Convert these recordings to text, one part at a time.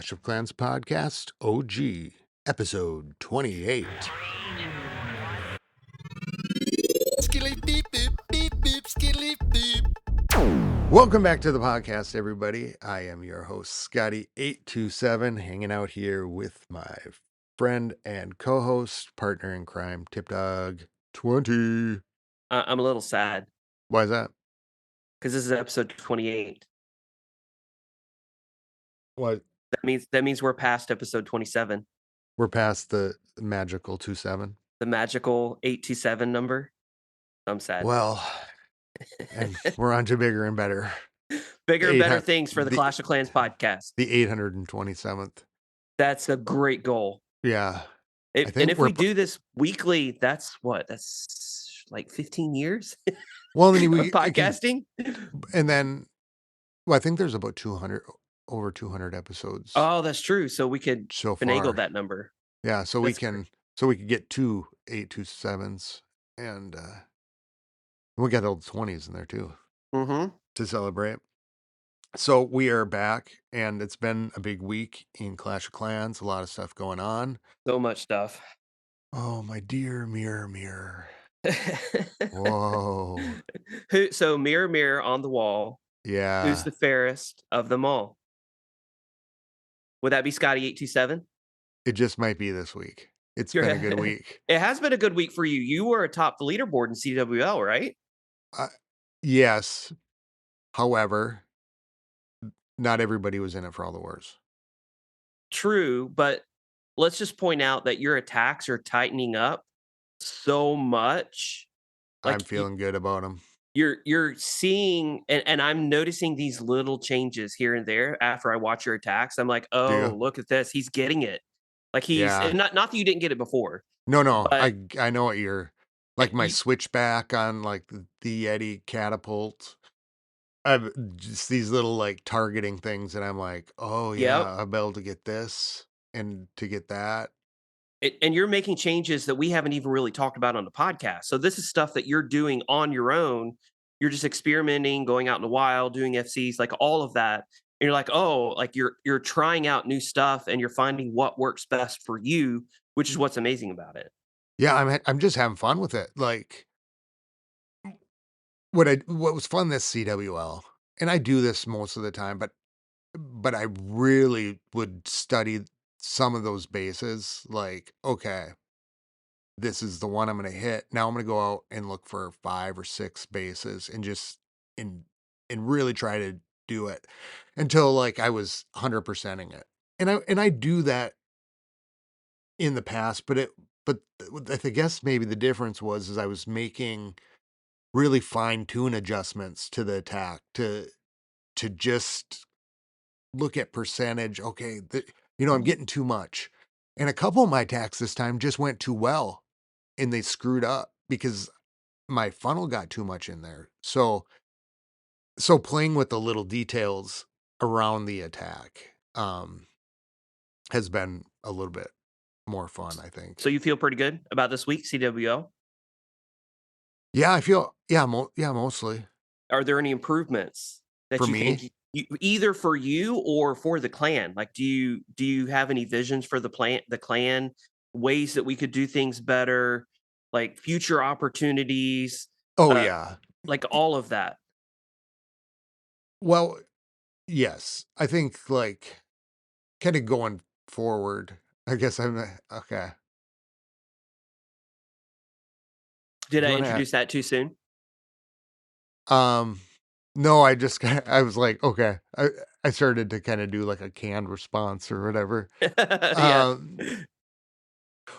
Clash of Clans Podcast OG, episode 28. Skilly beep boop, beep boop, skilly boop. Welcome back to the podcast, everybody. I am your host, Scotty827, hanging out here with my friend and co-host, partner in crime, Tipdog20. I'm a little sad Why is that? because this is episode 28. What? That means we're past episode 27, We're past the magical 27. the magical 827 number. I'm sad. Well, and we're on to bigger and better. Bigger and better 800 things for the Clash of Clans podcast. The 827th. That's a great goal. Yeah. And if we do this weekly, that's like 15 years Well, then of we podcasting. And then, well, I think there's about 200, over 200 episodes Oh, that's true. So we could so far. finagle that number. Yeah, so That's we could get two 827s, and we got old 20s in there too Mm-hmm. to celebrate. So we are back, and it's been a big week in Clash of Clans. A lot of stuff going on. So much stuff. Oh, my dear mirror. Whoa. So mirror, mirror on the wall. Yeah. Who's the fairest of them all? Would that be Scotty827? It just might be this week. It's been a good week. It has been a good week for you. You were atop the leaderboard in CWL, right? Yes. However, not everybody was in it for all the wars. True, but let's just point out that your attacks are tightening up so much. I'm feeling good about them. You're seeing, and I'm noticing these little changes here and there after I watch your attacks. I'm like, oh, look at this. He's getting it. Like and not that you didn't get it before. No. I know what you're like. My switchback on like the Yeti catapult. I've just these little like targeting things, and I'm like, oh yeah, I'll be able to get this and to get that. And you're making changes that we haven't even really talked about on the podcast. So this is stuff that you're doing on your own. You're just experimenting, going out in the wild, doing FCs, like all of that. And you're like, oh, like you're trying out new stuff and you're finding what works best for you, which is what's amazing about it. Yeah, I'm just having fun with it. Like what was fun this CWL, and I do this most of the time, but I really would study some of those bases. Like, okay, this is the one I'm going to hit. Now I'm going to go out and look for 5 or 6 bases and just and really try to do it until like I was 100%ing it. And I do that in the past, but I guess maybe the difference was I was making really fine tune adjustments to the attack to just look at percentage. Okay, I'm getting too much. And a couple of my attacks this time just went too well and they screwed up because my funnel got too much in there. So playing with the little details around the attack has been a little bit more fun, I think. So you feel pretty good about this week, CWL? Yeah, I feel mostly. Are there any improvements that for you me? think either for you or for the clan? Like do you have any visions for the clan, ways that we could do things better, like future opportunities? Oh yeah. Like all of that. Well, yes. I think like kind of going forward, I guess I'm okay. Did I introduce that too soon? No, I just I was like, okay. I started to kind of do like a canned response or whatever. Yeah.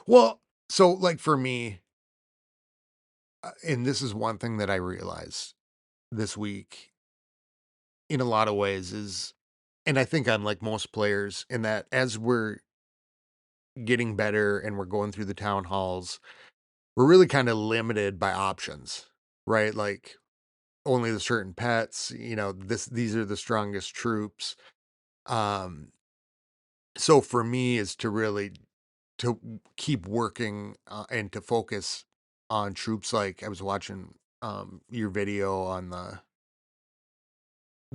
Well, so like for me, and this is one thing that I realized this week in a lot of ways is, and I think I'm like most players in that as we're getting better and we're going through the town halls, we're really kind of limited by options, right? Like only the certain pets, these are the strongest troops. So for me is to really to keep working and to focus on troops. Like I was watching your video on the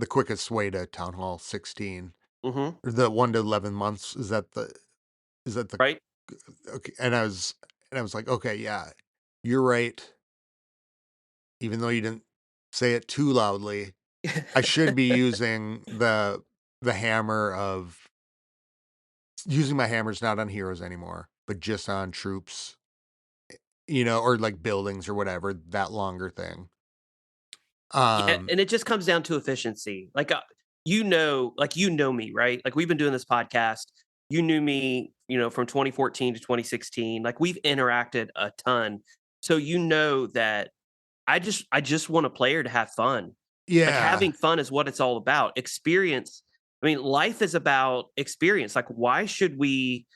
quickest way to Town Hall 16. Mhm. Or the 1 to 11 months, is that the Right? okay, and I was like, "Okay, yeah, you're right, even though you didn't say it too loudly, I should be using the hammer of using my hammers not on heroes anymore, but just on troops, or, like, buildings or whatever, that longer thing." Yeah, Um, and it just comes down to efficiency. You know me, right? Like we've been doing this podcast. You knew me, from 2014 to 2016. Like we've interacted a ton. So you know that I just want a player to have fun. Like yeah, having fun is what it's all about. Experience. I mean, life is about experience. Like why should we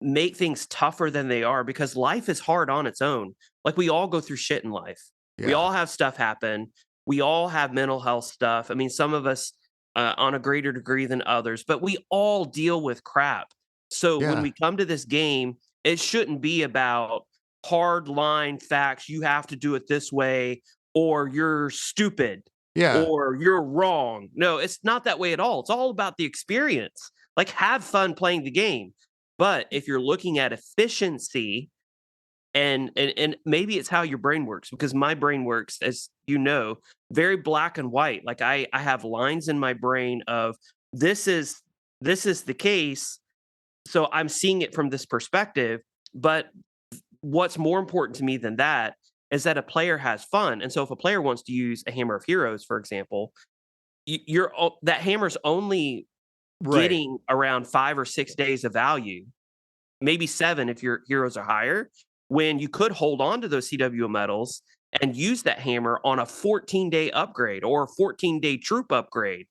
make things tougher than they are? Because life is hard on its own. Like we all go through shit in life. We yeah, all have stuff happen. We all have mental health stuff. I mean, some of us on a greater degree than others, but we all deal with crap. So when yeah, we come to this game, it shouldn't be about hard line facts. You have to do it this way, or you're stupid, yeah, or you're wrong. No, it's not that way at all. It's all about the experience. Like, have fun playing the game. But if you're looking at efficiency, and maybe it's how your brain works, because my brain works, as you know, very black and white. Like I have lines in my brain of this is this is the case, so I'm seeing it from this perspective. But what's more important to me than that is that a player has fun. And so if a player wants to use a hammer of heroes, for example, that hammer's only right, getting around 5 or 6 days of value, maybe 7 if your heroes are higher, when you could hold on to those CWO medals and use that hammer on a 14-day upgrade or a 14-day troop upgrade.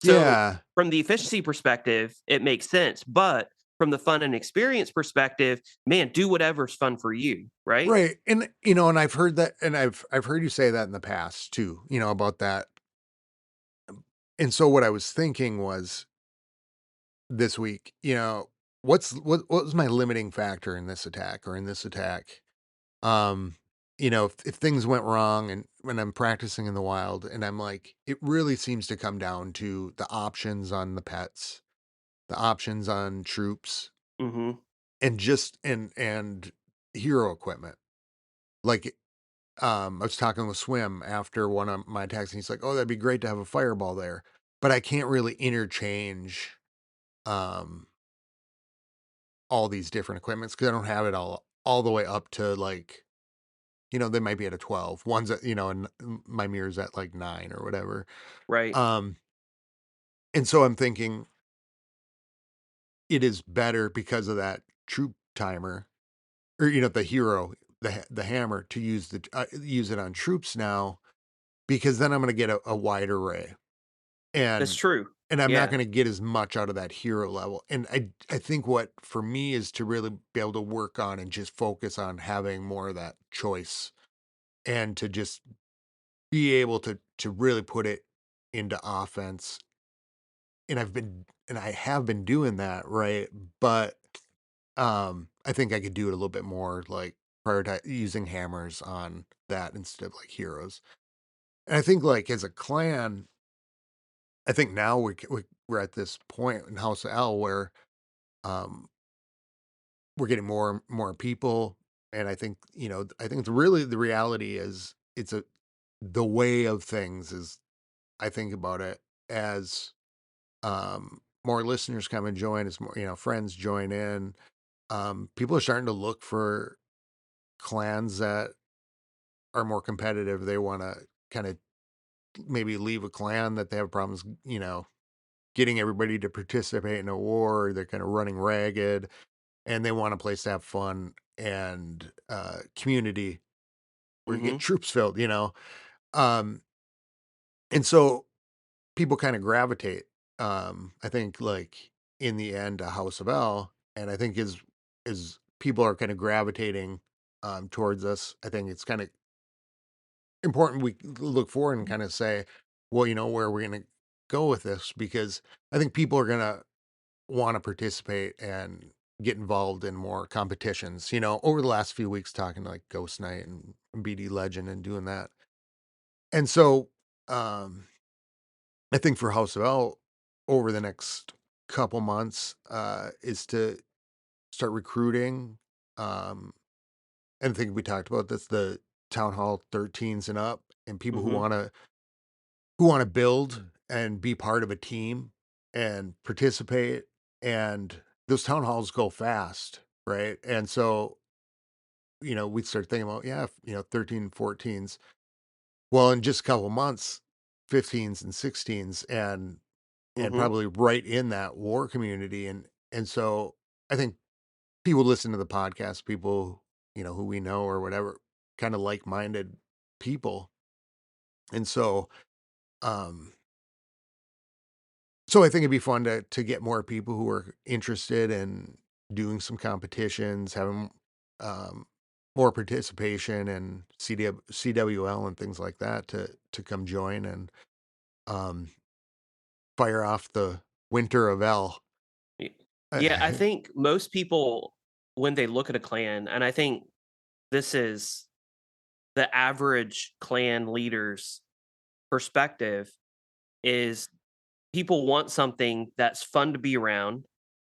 So, yeah. from the efficiency perspective, it makes sense, but from the fun and experience perspective, man, do whatever's fun for you, right? Right, and I've heard that, and I've heard you say that in the past too, about that, and so what I was thinking was this week, what was my limiting factor in this attack or in this attack? Um, if things went wrong and when I'm practicing in the wild and I'm like, it really seems to come down to the options on the pets, the options on troops, Mhm. and just and hero equipment. Like, I was talking with Swim after one of my attacks, and he's like, "Oh, that'd be great to have a fireball there," but I can't really interchange um all these different equipments because I don't have it all the way up to like, they might be at a 12. One's at, and my mirror's at like 9 or whatever. Right. Um, and so I'm thinking it is better because of that troop timer or the hero, the hammer to use it on troops now because then I'm going to get a wide array. That's And true. and I'm not Yeah. gonna get as much out of that hero level, and I think what for me is to really be able to work on and just focus on having more of that choice, and to just be able to really put it into offense, and I have been doing that, right? But, I think I could do it a little bit more, like, prioritize using hammers on that instead of, like, heroes. And I think, like, as a clan, I think now we're at this point in House of L where um, we're getting more people, and I think the reality is the way of things is I think about it as more listeners come and join, as more friends join in. People are starting to look for clans that are more competitive. They want to kind of maybe leave a clan that they have problems, getting everybody to participate in a war. They're kind of running ragged, and they want a place to have fun and community where you get Mhm. troops filled, um, and so people kind of gravitate. I think like in the end, a House of L, and I think is people are kind of gravitating towards us. I think it's kind of important we look forward and kind of say, well, where we're going to go with this because I think people are going to want to participate and get involved in more competitions. Over the last few weeks, talking to like Ghost Knight and BD Legend and doing that. And so, I think for House of L over the next couple months is to start recruiting. Um, and I think we talked about this, the Town Hall 13s and up, and people Hmm. who want to build and be part of a team and participate. And those town halls go fast, right? And so, we start thinking about, yeah, 13, 14s. Well, in just a couple months, 15s and 16s, and Hmm. probably right in that war community. And so I think people listen to the podcast, people, who we know or whatever, kind of like-minded people. And um, so I think it'd be fun to get more people who are interested in doing some competitions, having um, more participation and CWL and things like that to come join and um, fire off the winter of L. Yeah, I think most people, when they look at a clan, and I think this is the average clan leader's perspective, is people want something that's fun to be around,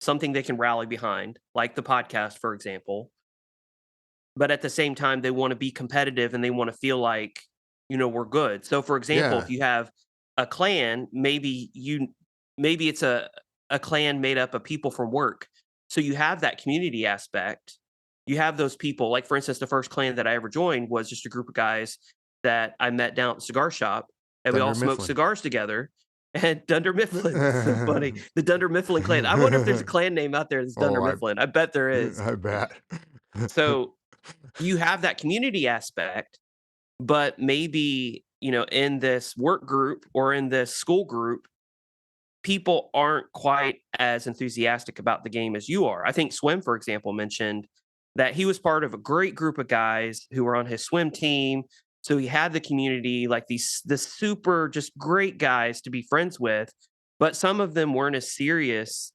something they can rally behind, like the podcast, for example. But at the same time, they want to be competitive and they want to feel like, we're good. So, for example, Yeah, if you have a clan, maybe it's a clan made up of people from work. So you have that community aspect. You have those people, like for instance, the first clan that I ever joined was just a group of guys that I met down at the cigar shop, and we all Thunder smoked Mifflin. cigars together. And Dunder Mifflin, that's so funny. The Dunder Mifflin clan. I wonder if there's a clan name out there that's Oh, Dunder I Mifflin. I bet there is. I bet. So you have that community aspect, but maybe, in this work group or in this school group, people aren't quite as enthusiastic about the game as you are. I think Swim, for example, mentioned that he was part of a great group of guys who were on his swim team. So he had the community, like the super just great guys to be friends with, but some of them weren't as serious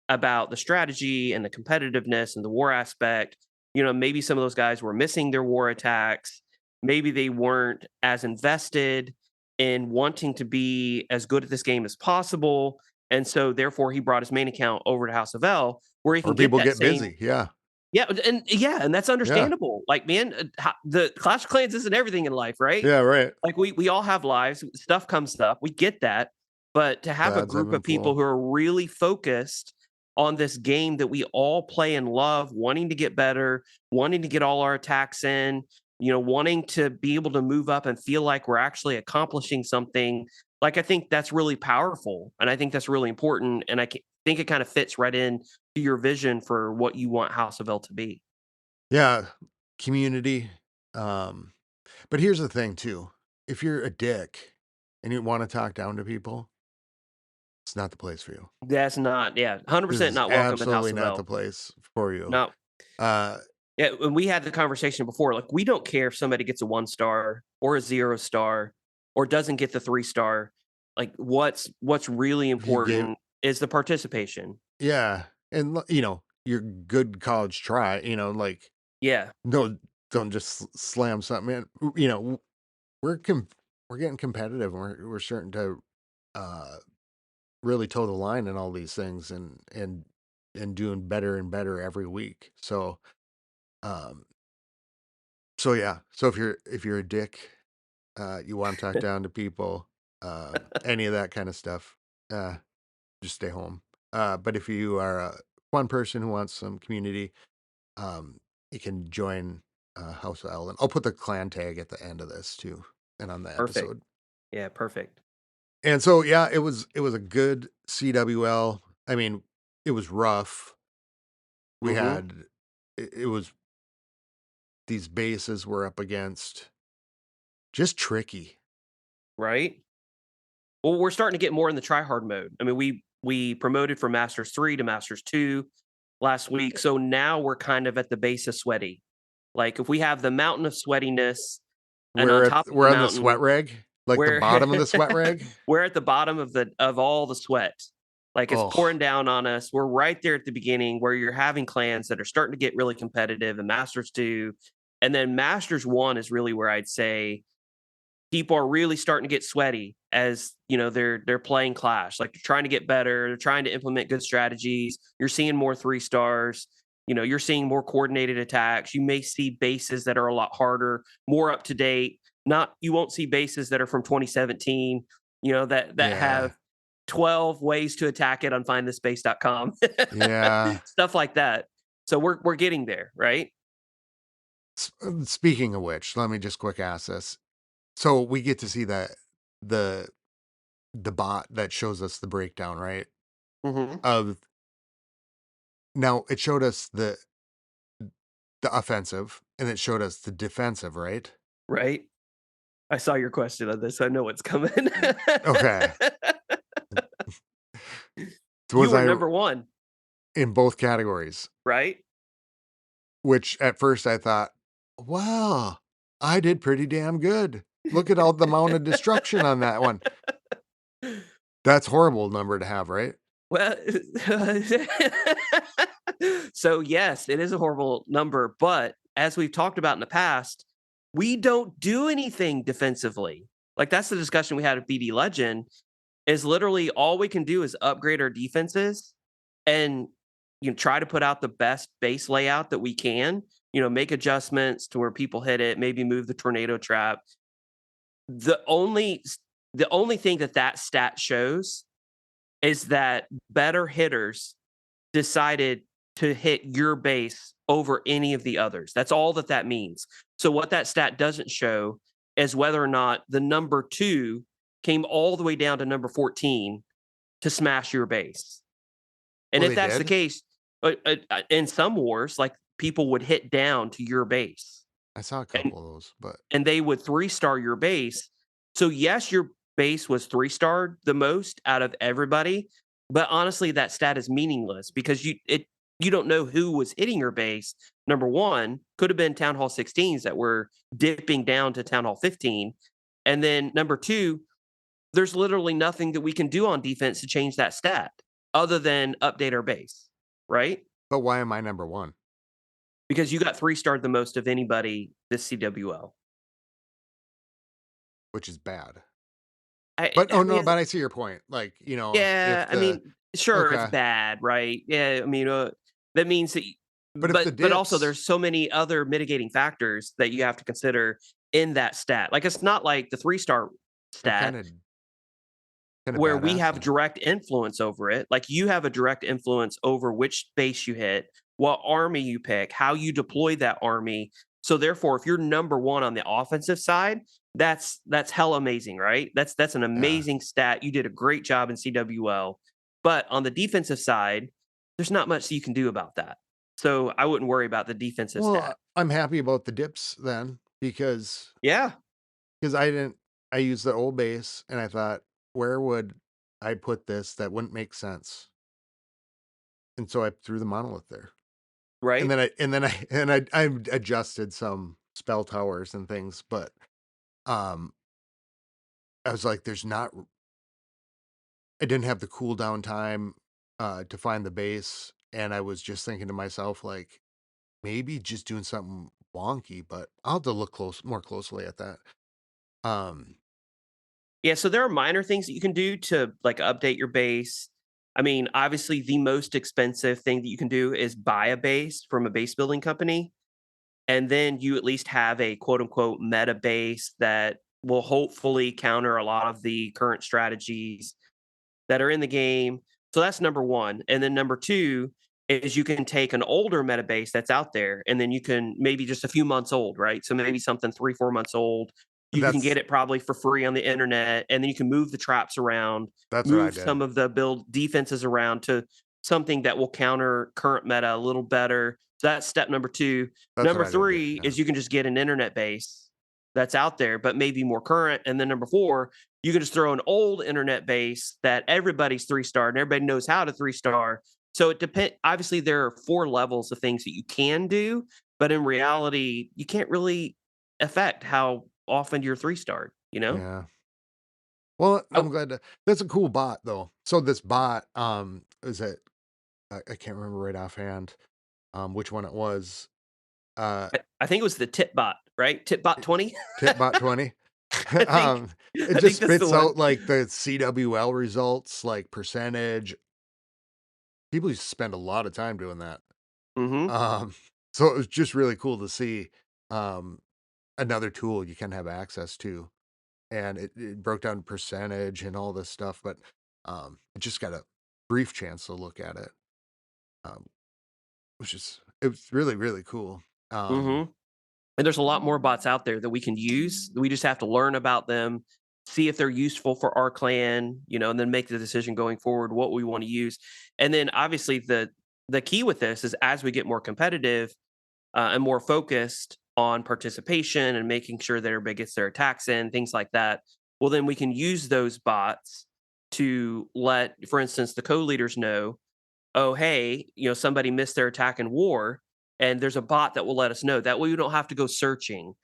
about the strategy and the competitiveness and the war aspect. Maybe some of those guys were missing their war attacks. Maybe they weren't as invested in wanting to be as good at this game as possible. And so therefore he brought his main account over to House of L where he Or can get people that get same. busy. Yeah. And that's Yeah. understandable. Like, man, the Clash of Clans isn't everything in life, right? Yeah, right. Like we all have lives, stuff comes up. We get that. But to have a Tides ebb group of and people flow. who are really focused on this game that we all play and love, wanting to get better, wanting to get all our attacks in, wanting to be able to move up and feel like we're actually accomplishing something. Like I think that's really powerful, and I think that's really important, and think it kind of fits right in to your vision for what you want House of L to be. Yeah, community. Um, but here's the thing too. If you're a dick and you want to talk down to people, it's not the place for you. That's not, yeah, This 100% is not welcome at House absolutely of not the L. place for you. No. Uh, Yeah, and we had the conversation before. Like, we don't care if somebody gets a 1 star or a 0 star or doesn't get the 3 star. Like, what's really if you gave, important is the participation. yeah, and your good college try, like Yeah, no, don't just slam something in. We're com- we're getting competitive, and we're starting to uh really toe the line in all these things and doing better and better every week. Um so yeah. So if you're a dick, you want to talk down to people, any of that kind of stuff, uh just stay home. But if you are a fun person who wants some community, um you can join House of Elden. I'll put the clan tag at the end of this too and on the perfect. episode. Yeah, perfect. And so yeah, it was a good CWL. I mean, it was rough. We Mhm, had it was these bases we're up against, just tricky. right? Well, we're starting to get more in the try hard mode. I mean, we promoted from Masters 3 to Masters 2 last week, so now we're kind of at the base of sweaty. Like, if we have the mountain of sweatiness, and on top of the We're on the mountain, sweat rag, like the we're bottom of the sweat rag. we're at the bottom of all the sweat. Like, it's Oh, pouring down on us. We're right there at the beginning where you're having clans that are starting to get really competitive, and Masters 2, and then Masters 1 is really where I'd say people are really starting to get sweaty. as they're playing Clash. Like they're trying to get better, they're trying to implement good strategies. You're seeing more 3 stars. You're seeing more coordinated attacks. You may see bases that are a lot harder, more up to date. Not You won't see bases that are from 2017. That Yeah. have 12 ways to attack it on findthespace.com. Yeah. Stuff like that. So we're getting there, right? Speaking of which, let me just quick ask this. So we get to see the the bot that shows us the breakdown, right? Mhm. Of Now it showed us the offensive and it showed us the defensive, right? Right? I saw your question on this. I know what's coming. Okay. So You was were I number 1, in both categories? right? Which at first I thought, well, I did pretty damn good. Look at all the amount of destruction on that one. That's horrible number to have, right? Well, so yes, it is a horrible number, but as we've talked about in the past, we don't do anything defensively. Like that's the discussion we had at BD Legend is literally all we can do is upgrade our defenses and try to put out the best base layout that we can, make adjustments to where people hit it, maybe move the tornado trap. The only the only thing that stat shows is that better hitters decided to hit your base over any of the others. That's all that means. So what that stat doesn't show is whether or not the number 2 came all the way down to number 14 to smash your base. And Oh, if they that's the did? case, in some wars, like people would hit down to your base I saw a and couple of those, but they would 3-star your base. So yes, your base was 3-starred the most out of everybody, but honestly, that stat is meaningless because you don't know who was hitting your base. Number 1 could have been Town Hall 16s that were dipping down to Town Hall 15. And then number 2, there's literally nothing that we can do on defense to change that stat other than update our base, right? why am I number 1? Because you got 3-starred the most of anybody this CWL. Which is bad. I But I oh, mean, no, but I see your point. Like, yeah, if I the mean, sure, it's okay. bad, right? Yeah, I mean, that means that But if the but also dips there's so many other mitigating factors that you have to consider in that stat. Like, it's not like the 3-star are stat kinda where we badass have then. direct influence over it. Like, you have a direct influence over which base you hit, what army you pick, how you deploy that army. So therefore, if you're number 1 on the offensive side, that's hell amazing, right? That's an Yeah. amazing stat. You did a great job in CWL. But on the defensive side, there's not much you can do about that. So I wouldn't worry about the defensive Well, stat. I'm happy about the dips then because Yeah, I didn't I used the old base and I thought, "Where would I put this that wouldn't make sense?" And so I threw the monolith there. And right? then I adjusted some spell towers and things, but, um, I was like, "There's not I didn't have the cooldown time, to find the base," and I was just thinking to myself, like, "Maybe just doing something wonky," but I'll have to look more closely at that. Um, Yeah, so there are minor things that you can do to like update your base. I mean, obviously, the most expensive thing that you can do is buy a base from a base building company. And then you at least have a quote unquote meta base that will hopefully counter a lot of the current strategies that are in the game. So that's number 1. And then number 2 is you can take an older meta base that's out there and then you can maybe just a few months old, right? So maybe something 3, 4 months old. You can that's get it probably for free on the internet and then you can move the traps around, that's what I move did. some of the build defenses around to something that will counter current meta a little better. So that's step number 2. That's what Number I did, 3 yeah. is you can just get an internet base that's out there, but maybe more current. And then number 4, you can just throw an old internet base that everybody's 3-star and everybody knows how to 3-star. So it depends. Obviously, there are 4 levels of things that you can do, but in reality, you can't really affect how often you're 3-starred, you know? Yeah. Well, I'm Oh, glad to that's a cool bot, though. So this bot, is it I can't remember right offhand, which one it was. Uh, I think it was the Tipbot, right? Tipbot 20? Tipbot 20? I think Um, it I just think that's the spits one. out, like, the CWL results, like, percentage. People used to spend a lot of time doing that. Mhm. Um, so it was just really cool to see, um, another tool you can have access to, and it broke down percentage and all this stuff, but, I just got a brief chance to look at it, um, which is it was really, really cool. Um, Mhm. And there's a lot more bots out there that we can use. We just have to learn about them, see if they're useful for our clan, and then make the decision going forward what we want to use. And then obviously the key with this is as we get more competitive and more focused on participation and making sure that everybody gets their attacks in, things like that. Well, then we can use those bots to let, for instance, the co-leaders know, oh, hey, somebody missed their attack in war, and there's a bot that will let us know. That way, we don't have to go searching.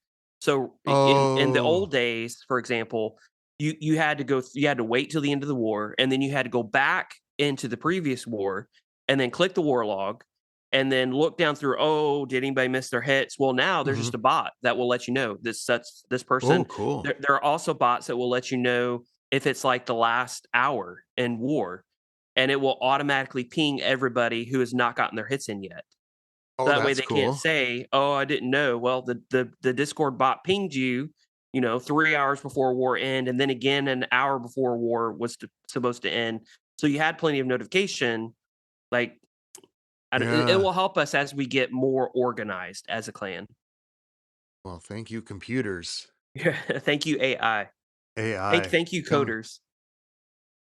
So in the oh, old days, for example, you had to you had to wait till the end of the war, and then you had to go back into the previous war, and then click the war log, and then look down through. Oh, did anybody miss their hits? Well, now there's mhm. just a bot that will let you know this Oh, person. cool. There are also bots that will let you know if it's like the last hour in war, and it will automatically ping everybody who has not gotten their hits in yet. Oh, So that way that's they can't cool. say, "Oh, I didn't know." Well, the Discord bot pinged you, 3 hours before war end, and then again an hour before war was supposed to end. So you had plenty of notification. Like, it Yeah. will help us as we get more organized as a clan. Well, thank you, computers. Thank you, AI. AI. Thank you, Come coders.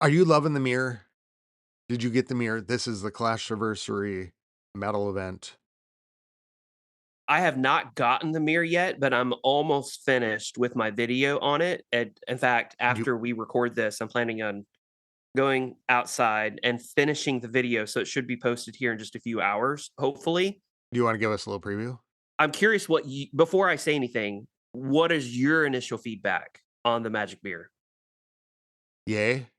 Are you loving the mirror? Did you get the mirror? This is the Clash Anniversary medal event. I have not gotten the mirror yet, but I'm almost finished with my video on it. And in fact, Do you after we record this, I'm planning on going outside and finishing the video. So it should be posted here in just a few hours, hopefully. do you wanna give us a little preview? I'm curious what you, before I say anything, what is your initial feedback on the Magic Mirror? Yay.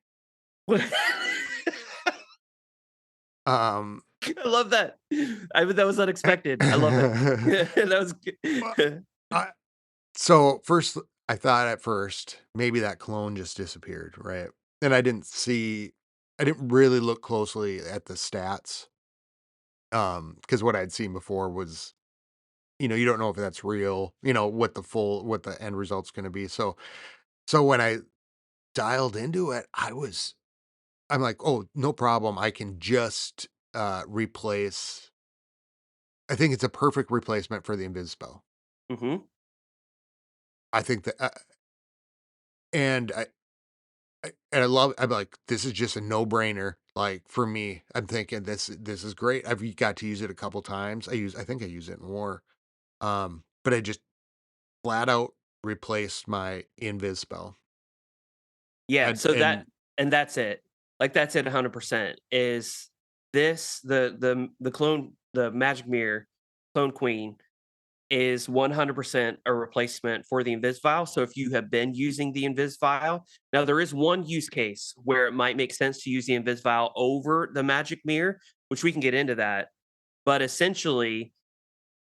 Um, I love that. That was unexpected. I love it. That was well, good. I so first, I thought at first, maybe that clone just disappeared, right? And I didn't really look closely at the stats, because what I'd seen before was, you don't know if that's real, what the end result's gonna be. So when I dialed into it, I'm like, "Oh, no problem. I can just, replace." I think it's a perfect replacement for the invis spell. Hmm. I think that, and I love I'm like, "This is just a no-brainer." Like, for me, I'm thinking this is great. I've got to use it a couple times. I think I use it in war. But I just flat out replaced my invis spell. Yeah, And so and and that's it. Like, that's it 100%. Is this the clone, the Magic Mirror Clone Queen is 100% a replacement for the Invis Vial. So if you have been using the Invis Vial, now there is one use case where it might make sense to use the Invis Vial over the Magic Mirror, which we can get into that. But essentially,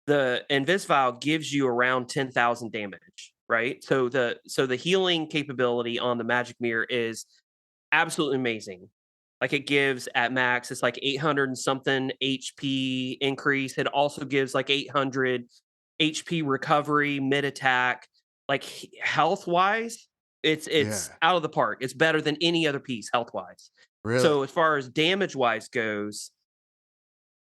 the Invis gives you around 10,000 damage, right? So the healing capability on the Magic Mirror is absolutely amazing. Like, it gives at max, it's like 800 and something HP increase. It also gives like 800 HP recovery mid attack. Like, health wise, it's yeah, out of the park. It's better than any other piece health wise. really. So as far as damage wise goes,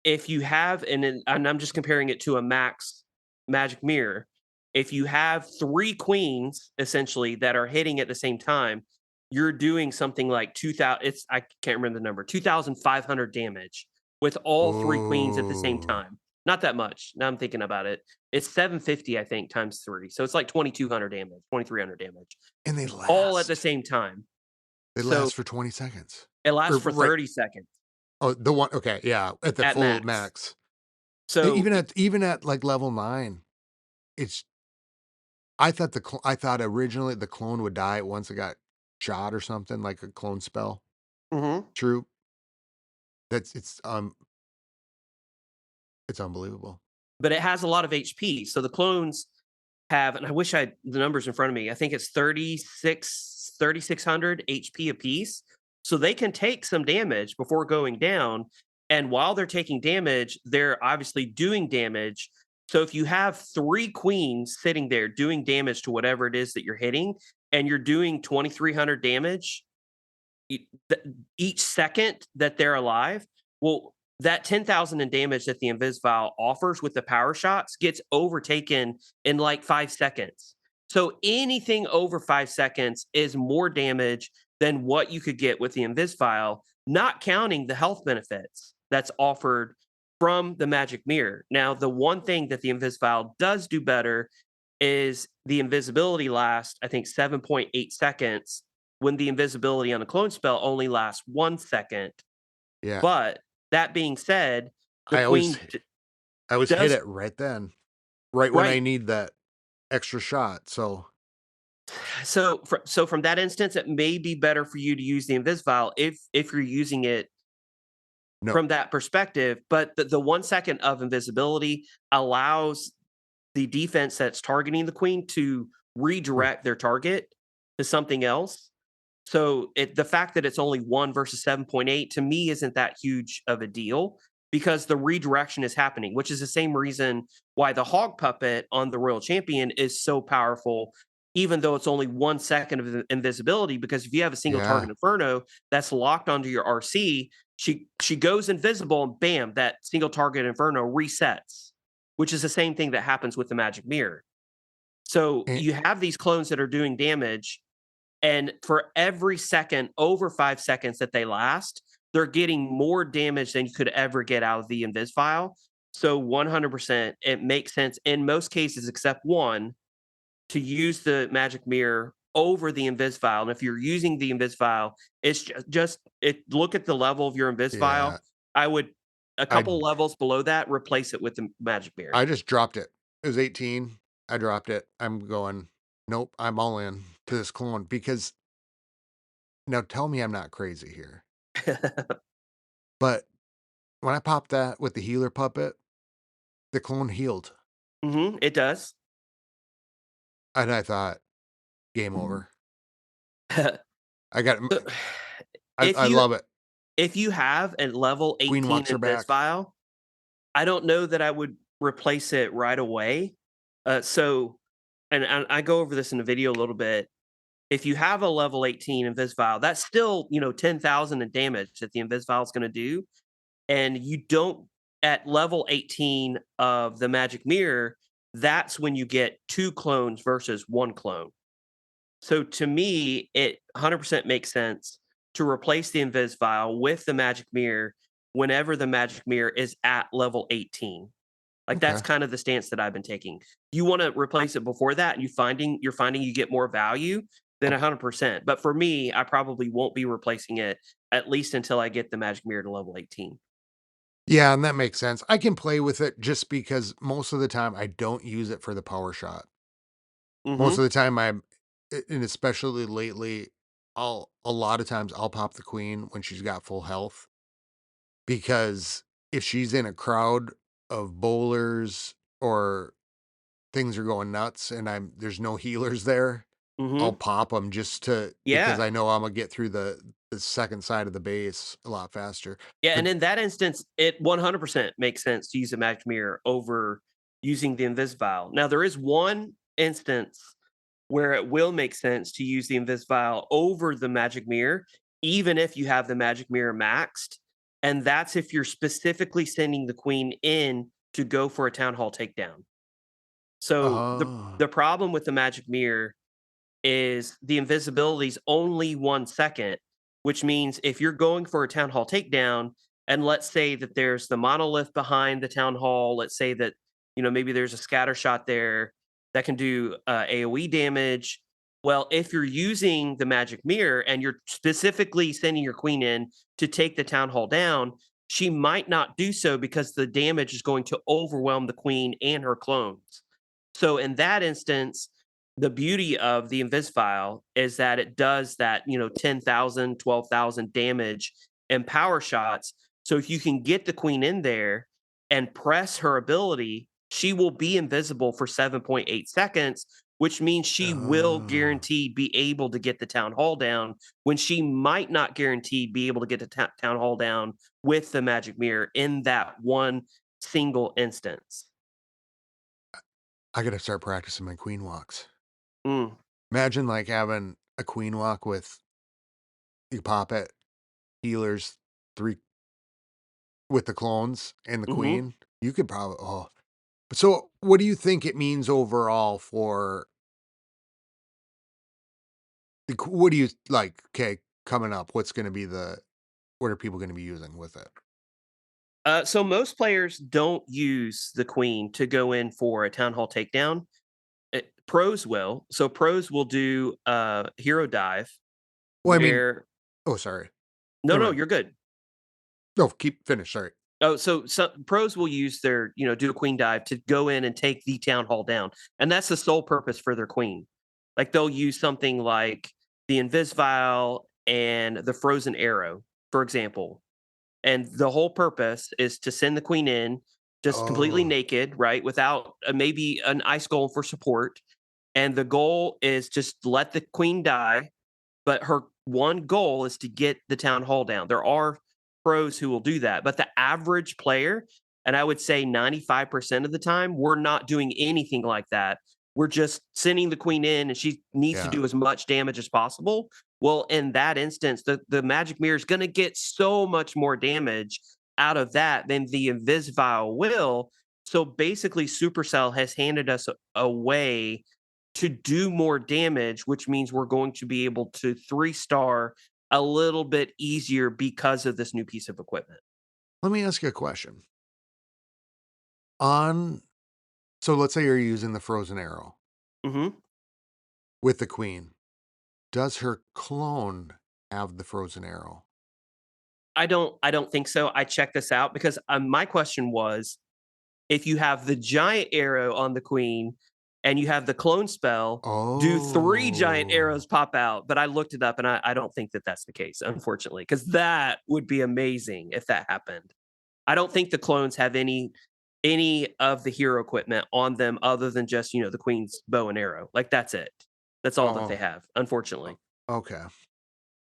if you have, and I'm just comparing it to a max magic mirror, if you have 3 queens essentially that are hitting at the same time, you're doing something like 2,000, I can't remember the number, 2,500 damage with all 3 queens at the same Oh, time. Not that much. Now I'm thinking about it. It's 750, I think, times 3. So it's like 2,200 damage, 2,300 damage, and they all at the last. same time. They So last for 20 seconds. it Or lasts for right. 30 seconds Oh, the one okay, yeah, at the at full max. max. So Even at, like, level 9, it's I thought originally the clone would die once it got shot or something, like a clone spell. mhm. True. That's it's unbelievable. But it has a lot of HP. So the clones, have, and I wish I had the numbers in front of me. I think it's 3,600 HP apiece. So they can take some damage before going down. And while they're taking damage, they're obviously doing damage. So if you have three queens sitting there doing damage to whatever it is that you're hitting, and you're doing 2,300 damage each second that they're alive, well, that 10,000 in damage that the Invisvial offers with the power shots gets overtaken in like 5 seconds. So anything over 5 seconds is more damage than what you could get with the Invisvial, not counting the health benefits that's offered from the Magic Mirror. Now, the one thing that the Invisvial does do better is the invisibility lasts, I think, 7.8 seconds when the invisibility on a clone spell only lasts 1 second. Yeah. But that being said, the I always queen I always hit does it right then, right when I right. need that extra shot. So So from that instance, it may be better for you to use the Invisvial if you're using it no, from that perspective. But the 1 second of invisibility allows the defense that's targeting the queen to r- redirect their target to something else. So the fact that it's only 1 versus 7.8 to me isn't that huge of a deal because the redirection is happening, which is the same reason why the hog puppet on the Royal Champion is so powerful, even though it's only 1 second of invisibility. Because if you have a single yeah, target Inferno that's locked onto your RC, she goes invisible and bam, that single target Inferno resets, which is the same thing that happens with the Magic Mirror. So and, you have these clones that are doing damage, and for every second over 5 seconds that they last, they're getting more damage than you could ever get out of the Invisfile. So 100%, it makes sense in most cases, except one, to use the Magic Mirror over the Invisfile. And if you're using the Invisfile, it's just it. Look at the level of your Invisfile. yeah. I would a I couple levels below that replace it with the Magic Mirror. I just dropped it. It was 18. I dropped it. I'm going, nope, I'm all in to this clone because now tell me I'm not crazy here. But when I popped that with the healer puppet, the clone healed. It does. And I thought, game over. So, I got if I you love it. if you have a level Queen 18 walks her back. Invisfile, I don't know that I would replace it right away. So, and I go over this in the video a little bit. If you have a level 18 Invisfile, that's still 10,000 in damage that the Invisfile is going to do, and you don't at level 18 of the Magic Mirror. That's when you get two clones versus one clone. So to me, it 100% makes sense to replace the Invisfile with the Magic Mirror whenever the Magic Mirror is at level 18. Like that's Okay. kind of the stance that I've been taking. You want to replace it before that, and you're finding you get more value, then 100%. But for me, I probably won't be replacing it at least until I get the Magic Mirror to level 18. Yeah, and that makes sense. I can play with it just because most of the time I don't use it for the power shot. Most Hmm. of the time and especially lately, a lot of times I'll pop the queen when she's got full health because if she's in a crowd of bowlers or things are going nuts and there's no healers there, I'll Hmm. pop them just to because Yeah. I know I'm gonna get through the second side of the base a lot faster. Yeah, But and in that instance, it 100% makes sense to use a Magic Mirror over using the Invisvial. Now, there is one instance where it will make sense to use the Invisvial over the Magic Mirror, even if you have the Magic Mirror maxed, and that's if you're specifically sending the queen in to go for a Town Hall takedown. So, the oh, the problem with the Magic Mirror is the invisibility is only 1 second, which means if you're going for a town hall takedown, and let's say that there's the monolith behind the town hall, let's say that maybe there's a scatter shot there that can do AOE damage. Well, if you're using the magic mirror and you're specifically sending your queen in to take the town hall down, she might not do so because the damage is going to overwhelm the queen and her clones. So in that instance, the beauty of the Invisfile is that it does that, 10,000, 12,000 damage and power shots. So if you can get the queen in there and press her ability, she will be invisible for 7.8 seconds, which means she will Oh, guaranteed be able to get the town hall down when she might not guaranteed be able to get the town hall down with the magic mirror in that one single instance. I gotta start practicing my queen walks. Mm, Imagine, like, having a queen walk with you pop it, healers, 3 with the clones and the mhm. queen. You could probably so what do you think it means overall for what do you like, okay, coming up, what's gonna be what are people gonna be using with it? So most players don't use the queen to go in for a town hall takedown. Pros will. So pros will do hero dive Well, I mean where oh, sorry. no, Never no, mind. you're good. No, keep finish, sorry. Oh, so some pros will use their, do a queen dive to go in and take the town hall down, and that's the sole purpose for their queen. Like they'll use something like the invis vial and the frozen arrow, for example. And the whole purpose is to send the queen in just completely Oh, naked, right? Without maybe an ice golem for support. And the goal is just let the queen die, but her one goal is to get the town hall down. There are pros who will do that, but the average player, and I would say 95% of the time, we're not doing anything like that. We're just sending the queen in and she needs to yeah. do as much damage as possible. Well, in that instance, the magic mirror is going to get so much more damage out of that than the Invisvial will. So basically, Supercell has handed us a way to do more damage, which means we're going to be able to 3-star a little bit easier because of this new piece of equipment. Let me ask you a question. On so let's say you're using the frozen arrow Mhm. with the queen. Does her clone have the frozen arrow? I don't think so. I checked this out because, my question was, if you have the giant arrow on the queen and you have the clone spell, do 3 giant Oh. arrows pop out? But I looked it up and I don't think that that's the case, unfortunately, because that would be amazing if that happened. I don't think the clones have any of the hero equipment on them other than just, the queen's bow and arrow. Like that's it. That's all that they Oh, have, unfortunately. okay.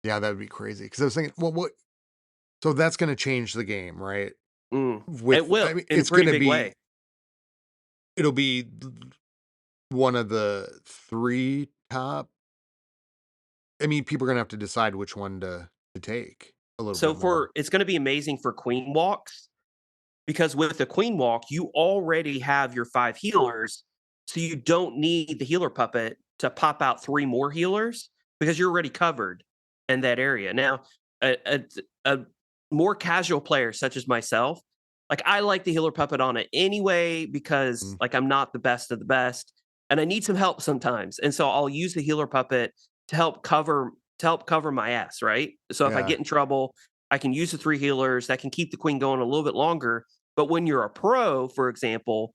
Yeah, that'd be crazy. Because I was thinking, well, what so that's gonna change the game, right? Mm. It With I will mean, in a it's pretty gonna big be way. it'll be one of the 3 top I mean, people are gonna have to decide which one to take a little So bit more. for it's going to be amazing for queen walks because with the queen walk, you already have your 5 healers, so you don't need the healer puppet to pop out 3 more healers because you're already covered in that area. Now, a more casual player such as myself, like I like the healer puppet on it anyway because Mm, like I'm not the best of the best and I need some help sometimes. And so I'll use the healer puppet to help cover my ass, right? So if I yeah. get in trouble, I can use the 3 healers that can keep the queen going a little bit longer. But when you're a pro, for example,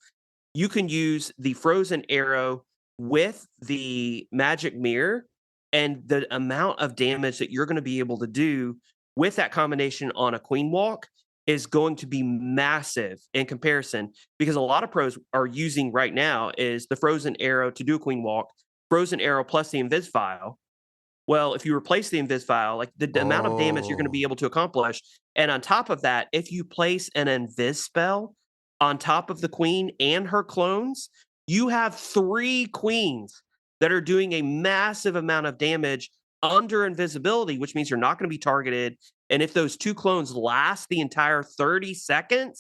you can use the frozen arrow with the magic mirror, and the amount of damage that you're going to be able to do with that combination on a queen walk is going to be massive in comparison because a lot of pros are using right now is the frozen arrow to do a queen walk, frozen arrow plus the invis file. Well, if you replace the invis file, like the amount of damage you're going to Oh. be able to accomplish, and on top of that, if you place an invis spell on top of the queen and her clones, you have 3 queens that are doing a massive amount of damage under invisibility, which means you're not going to be targeted. And if those 2 clones last the entire 30 seconds,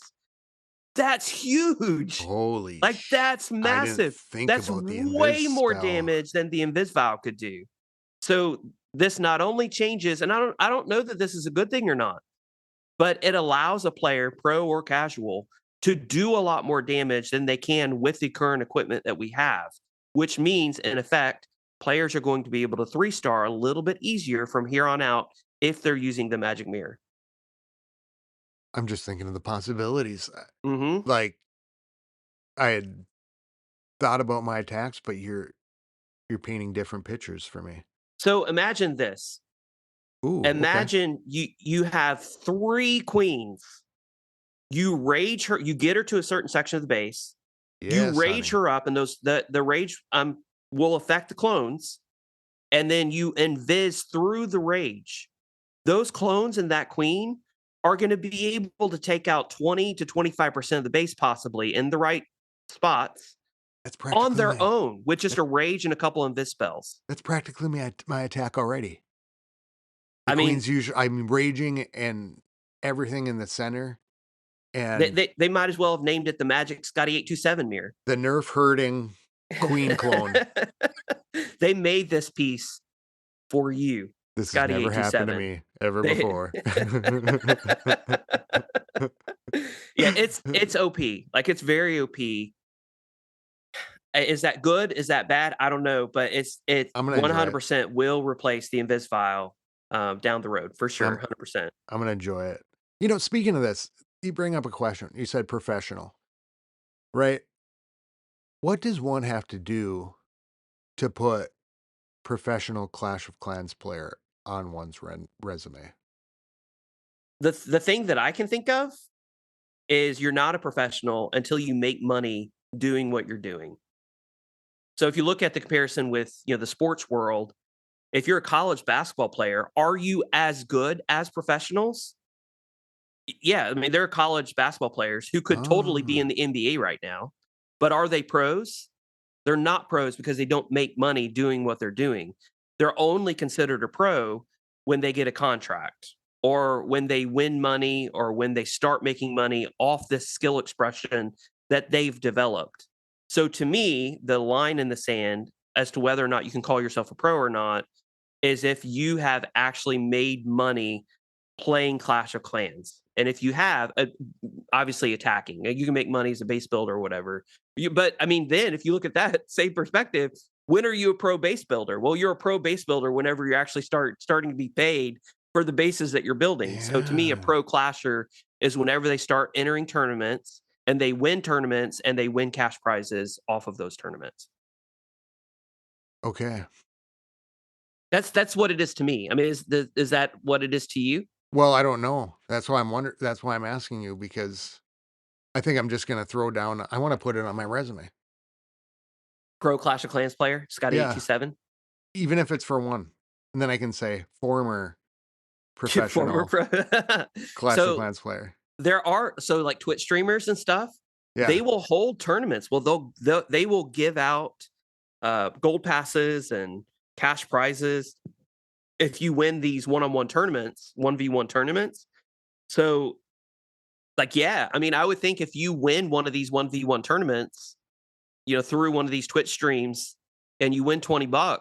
that's huge. Holy Like that's I didn't massive. think That's about the invis way more spell. damage than the invis vial could do. So this not only changes, and I don't know that this is a good thing or not, but it allows a player, pro or casual, to do a lot more damage than they can with the current equipment that we have, which means in effect, players are going to be able to 3-star a little bit easier from here on out if they're using the magic mirror. I'm just thinking of the possibilities. Mhm. Like, I had thought about my attacks, but you're painting different pictures for me. So imagine this. Ooh, okay. Imagine you have 3 queens. You get her to a certain section of the base. You Yes, rage honey. her up, and the rage will affect the clones, and then you invis through the rage. Those clones and that queen are going to be able to take out 20 to 25% of the base, possibly in the right spots That's on practically their my own with just that a rage and a couple invis spells. that's practically my attack already. The I mean, queen's usually I'm raging and everything in the center, they, and they, they might as well have named it the Magic Scotty 827 mirror. the nerf hurting queen clone. They made this piece for you, This has Scotty never happened to 827. me ever They before. Yeah, it's OP. Like, it's very OP. Is that good? Is that bad? I don't know, but it I'm gonna enjoy it. 100% will replace the Invis file down the road for sure, I'm 100%. I'm gonna enjoy it. Speaking of this, you bring up a question. You said professional, right? What does one have to do to put professional Clash of Clans player on one's resume? The thing that I can think of is you're not a professional until you make money doing what you're doing. So if you look at the comparison with, the sports world, if you're a college basketball player, are you as good as professionals? Yeah, I mean, there are college basketball players who could totally be Oh, in the NBA right now, but are they pros? They're not pros because they don't make money doing what they're doing. They're only considered a pro when they get a contract or when they win money or when they start making money off this skill expression that they've developed. So to me, the line in the sand as to whether or not you can call yourself a pro or not is if you have actually made money playing Clash of Clans. And if you have, obviously attacking, you can make money as a base builder or whatever. But I mean, then if you look at that same perspective, when are you a pro base builder? Well, you're a pro base builder whenever you actually starting to be paid for the bases that you're building. So to me, a yeah. pro clasher is whenever they start entering tournaments and they win tournaments and they win cash prizes off of those tournaments. Okay. That's what it is to me. I mean, is that what it is to you? Well, I don't know. That's why I'm wondering. That's why I'm asking you because I think I'm just gonna throw down. I want to put it on my resume. Pro Clash of Clans player, Scotty Yeah, 827. even if it's for one, and then I can say former Former professional pro. Clash of So Clans player. there are like Twitch streamers and stuff. Yeah. They will hold tournaments. Well, they will give out gold passes and cash prizes if you win these one-on-one tournaments, 1v1 tournaments. So, like, yeah, I mean, I would think if you win one of these 1v1 tournaments, through one of these Twitch streams and you win $20,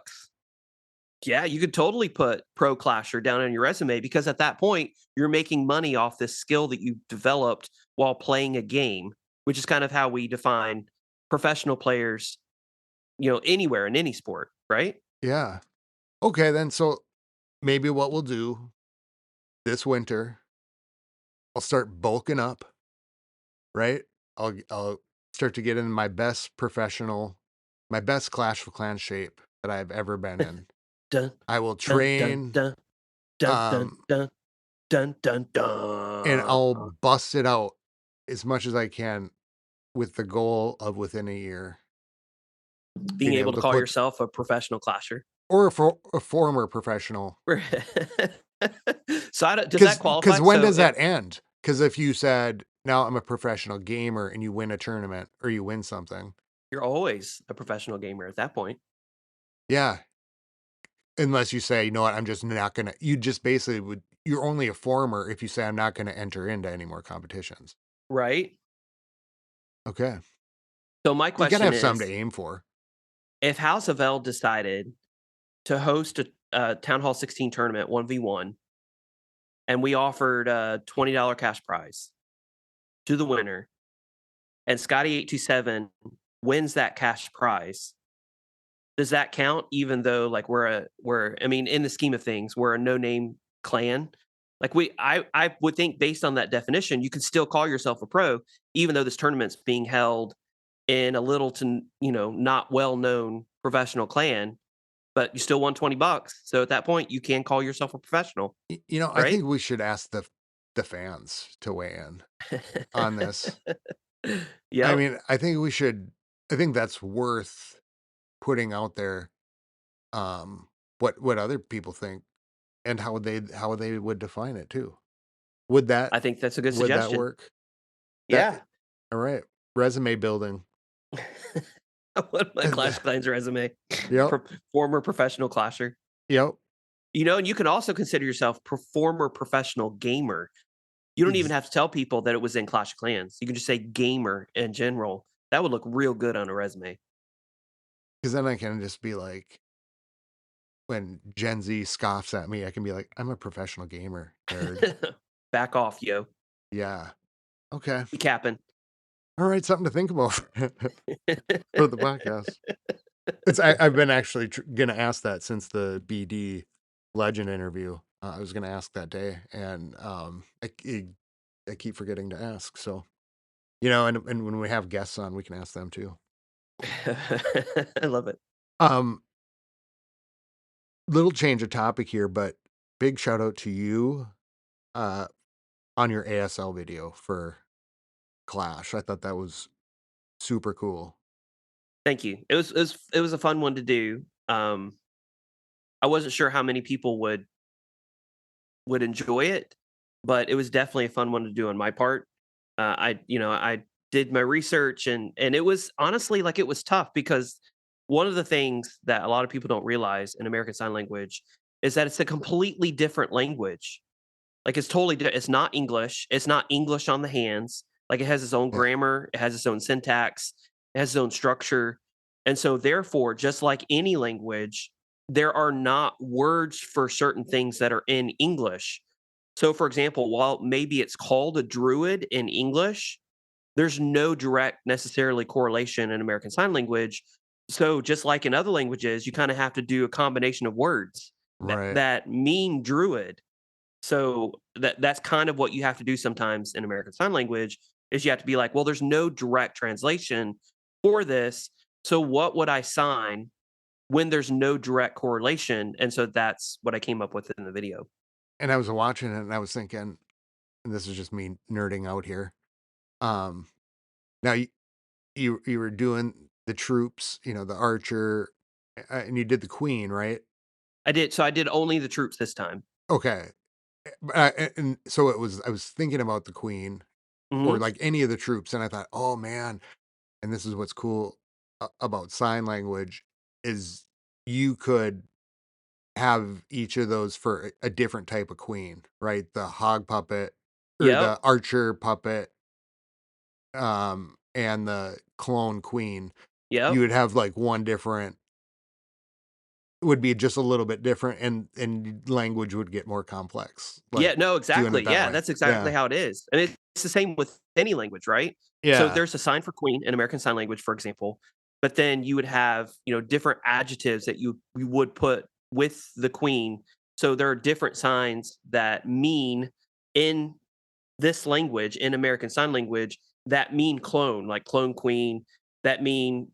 yeah, you could totally put pro clasher down on your resume because at that point you're making money off this skill that you developed while playing a game, which is kind of how we define professional players, anywhere in any sport, right? Yeah. Okay, then. So maybe what we'll do this winter, I'll start bulking up. Right. I'll start to get in my best Clash of Clans shape that I've ever been in. Dun I will dun dun train, dun dun dun um, dun dun dun and dun. I'll bust it out as much as I can with the goal of within a year Being being able able to to call put yourself a professional clasher. or a former professional. So does that Because qualify? when So does if that end? Because if you said, "Now I'm a professional gamer," and you win a tournament or you win something, you're always a professional gamer at that point, yeah, unless you say, "You know what? I'm just not gonna," you just basically you're only a former if you say, "I'm not gonna enter into any more competitions." right? Okay. So my You gotta question have something is, to aim for. if House of L decided to host a Town Hall 16 tournament 1v1, and we offered a $20 cash prize to the winner, and Scotty 827 wins that cash prize, does that count? Even though like I mean, in the scheme of things, we're a no name clan. Like I would think based on that definition, you could still call yourself a pro, even though this tournament's being held in a little to not well known professional clan, but you still won $20. So at that point, you can call yourself a professional, I right? think we should ask the fans to weigh in on this. I Yep. mean, I think that's worth putting out there, um, what other people think and how they would define it too. Would that I think that's a good would that suggestion. work? That Yeah. all right. Resume building. One of my Clash Clans resume. Yep. Former professional clasher. Yep. You know, and you can also consider yourself former professional gamer. You don't even Ex have to tell people that it was in Clash of Clans. You can just say gamer in general. That would look real good on a resume. 'Cause then I can just be like, when Gen Z scoffs at me, I can be like, "I'm a professional gamer, nerd." Back off, yo. Yeah. Okay. You capping. All right, something to think about for the podcast. I've been actually gonna ask that since the BD Legend interview. I was gonna ask that day, and I keep forgetting to ask. So and when we have guests on, we can ask them too. I love it. Um, Little change of topic here, but big shout out to you uh, on your ASL video for Clash. I thought that was super cool. Thank you. It was a fun one to do. I wasn't sure how many people would enjoy it, but it was definitely a fun one to do on my part. I did my research and it was honestly like it was tough because one of the things that a lot of people don't realize in American Sign Language is that it's a completely different language. Like it's it's not English. It's not English on the hands. Like it has its own Yeah, grammar, it has its own syntax, it has its own structure. And so therefore, just like any language, there are not words for certain things that are in English. So for example, while maybe it's called a druid in English, there's no direct necessarily correlation in American Sign Language. So just like in other languages, you kind of have to do a combination of words right. that mean druid. So that's kind of what you have to do sometimes in American Sign Language is you have to be like, well, there's no direct translation for this. So what would I sign when there's no direct correlation? And so that's what I came up with in the video. And I was watching it, and I was thinking, and this is just me nerding out here. Um, Now you were doing the troops, the archer, and you did the queen, right? I did only the troops this time. Okay. And so I was thinking about the queen or Hmm. like any of the troops, and I thought, oh man, and this is what's cool about sign language is you could have each of those for a different type of queen, right? The hog puppet or Yep. the archer puppet, and the clone queen. You Yep. would have like one different would be just a little bit different and language would get more complex, Yeah, like, no, doing it exactly. that Yeah, way. that's exactly Yeah. how it is. And it's the same with any language, right? So Yeah. there's a sign for queen in American Sign Language, for example, but then you would have, different adjectives that you would put with the queen. So there are different signs that mean in this language, in American Sign Language, that mean clone, like clone queen, that mean,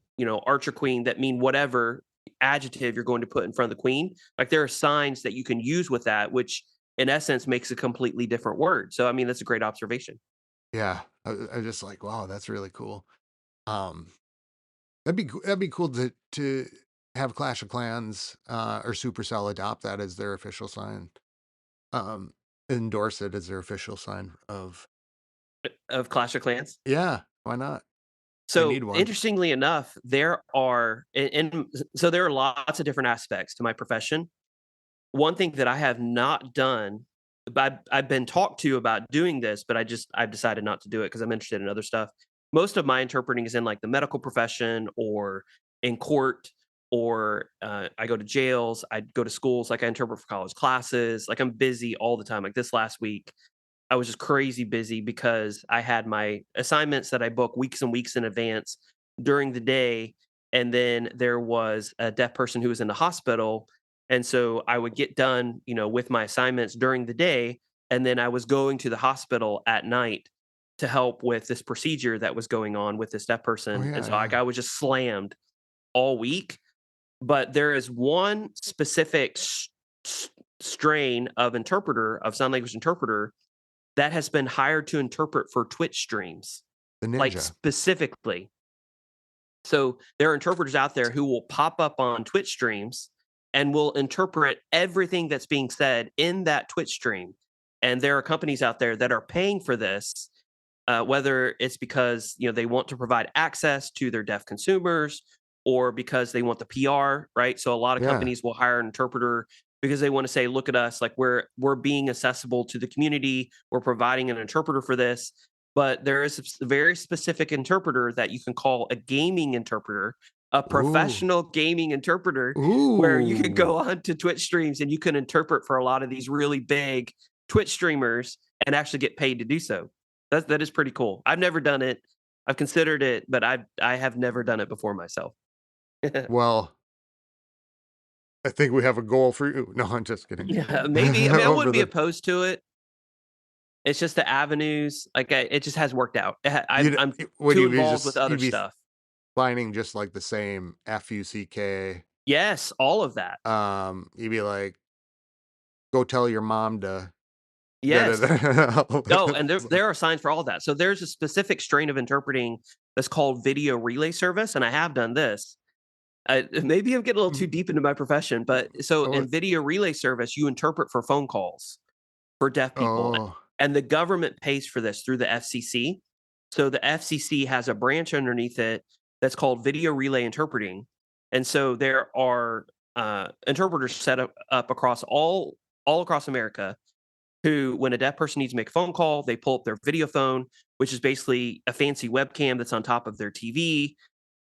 archer queen, that mean whatever adjective you're going to put in front of the queen. Like there are signs that you can use with that, which in essence makes a completely different word. So I mean, that's a great observation. Yeah. I was just like, "Wow, that's really cool." Um, that'd be cool to have Clash of Clans, or Supercell adopt that as their official sign, um, endorse it as their official sign of Of Clash of Clans. yeah, why not? They need So one. interestingly enough, there are and so there are lots of different aspects to my profession. One thing that I have not done, but I've been talked to about doing this, but I've decided not to do it because I'm interested in other stuff. Most of my interpreting is in like the medical profession or in court, or I go to jails. I go to schools, like I interpret for college classes. Like I'm busy all the time. Like this last week, I was just crazy busy because I had my assignments that I book weeks and weeks in advance during the day. And then there was a deaf person who was in the hospital. And so I would get done, with my assignments during the day. And then I was going to the hospital at night to help with this procedure that was going on with this deaf Oh, person. And yeah, so like yeah. I was just slammed all week. But there is one specific strain of interpreter, of sign language interpreter, that has been hired to interpret for Twitch streams. The like ninja. specifically. So there are interpreters out there who will pop up on Twitch streams and will interpret everything that's being said in that Twitch stream. And there are companies out there that are paying for this, whether it's because they want to provide access to their deaf consumers, or because they want the PR, right? So a lot of Yeah. companies will hire an interpreter because they want to say, "Look at us, like we're being accessible to the community. We're providing an interpreter for this." But there is a very specific interpreter that you can call a gaming interpreter, a Ooh. professional gaming interpreter, where you could Ooh. go on to Twitch streams and you can interpret for a lot of these really big Twitch streamers and actually get paid to do so. That is pretty cool. I've never done it. I've considered it, but I have never done it before myself. Well, I think we have a goal for you. No, I'm just kidding. Yeah, maybe. I mean, I Over wouldn't be the opposed to it. It's just the avenues, like, it just has worked out. you'd I'm would too you be involved with just other you'd be stuff. finding just, like, the same FUCK, Yes, all of that. you'd be like, "Go tell your mom to da da Yes. No, da." and there are signs for all that. So there's a specific strain of interpreting that's called video relay service, and I have done this. Maybe I'm getting a little too deep into my profession, but so Oh, in video relay service, you interpret for phone calls for deaf people, oh, and the government pays for this through the FCC. So the FCC has a branch underneath it that's called video relay interpreting, and so there are interpreters set up across all across America who, when a deaf person needs to make a phone call, they pull up their video phone, which is basically a fancy webcam that's on top of their TV,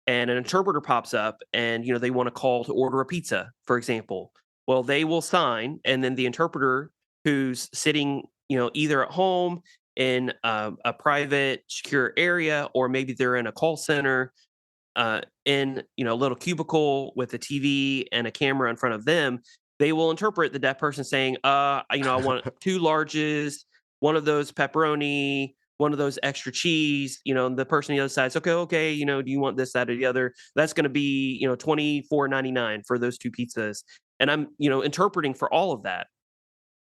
and an interpreter pops up, and they want to call to order a pizza, for example. Well, they will sign, and then the interpreter who's sitting, either at home in a private, secure area, or maybe they're in a call center in a little cubicle with a TV and a camera in front of them, they will interpret the deaf person saying, I want two larges, one of those pepperoni, one of those extra cheese, and the person on the other side says, okay, do you want this, that, or the other? That's going to be, $24.99 for those two pizzas. And I'm, interpreting for all of that.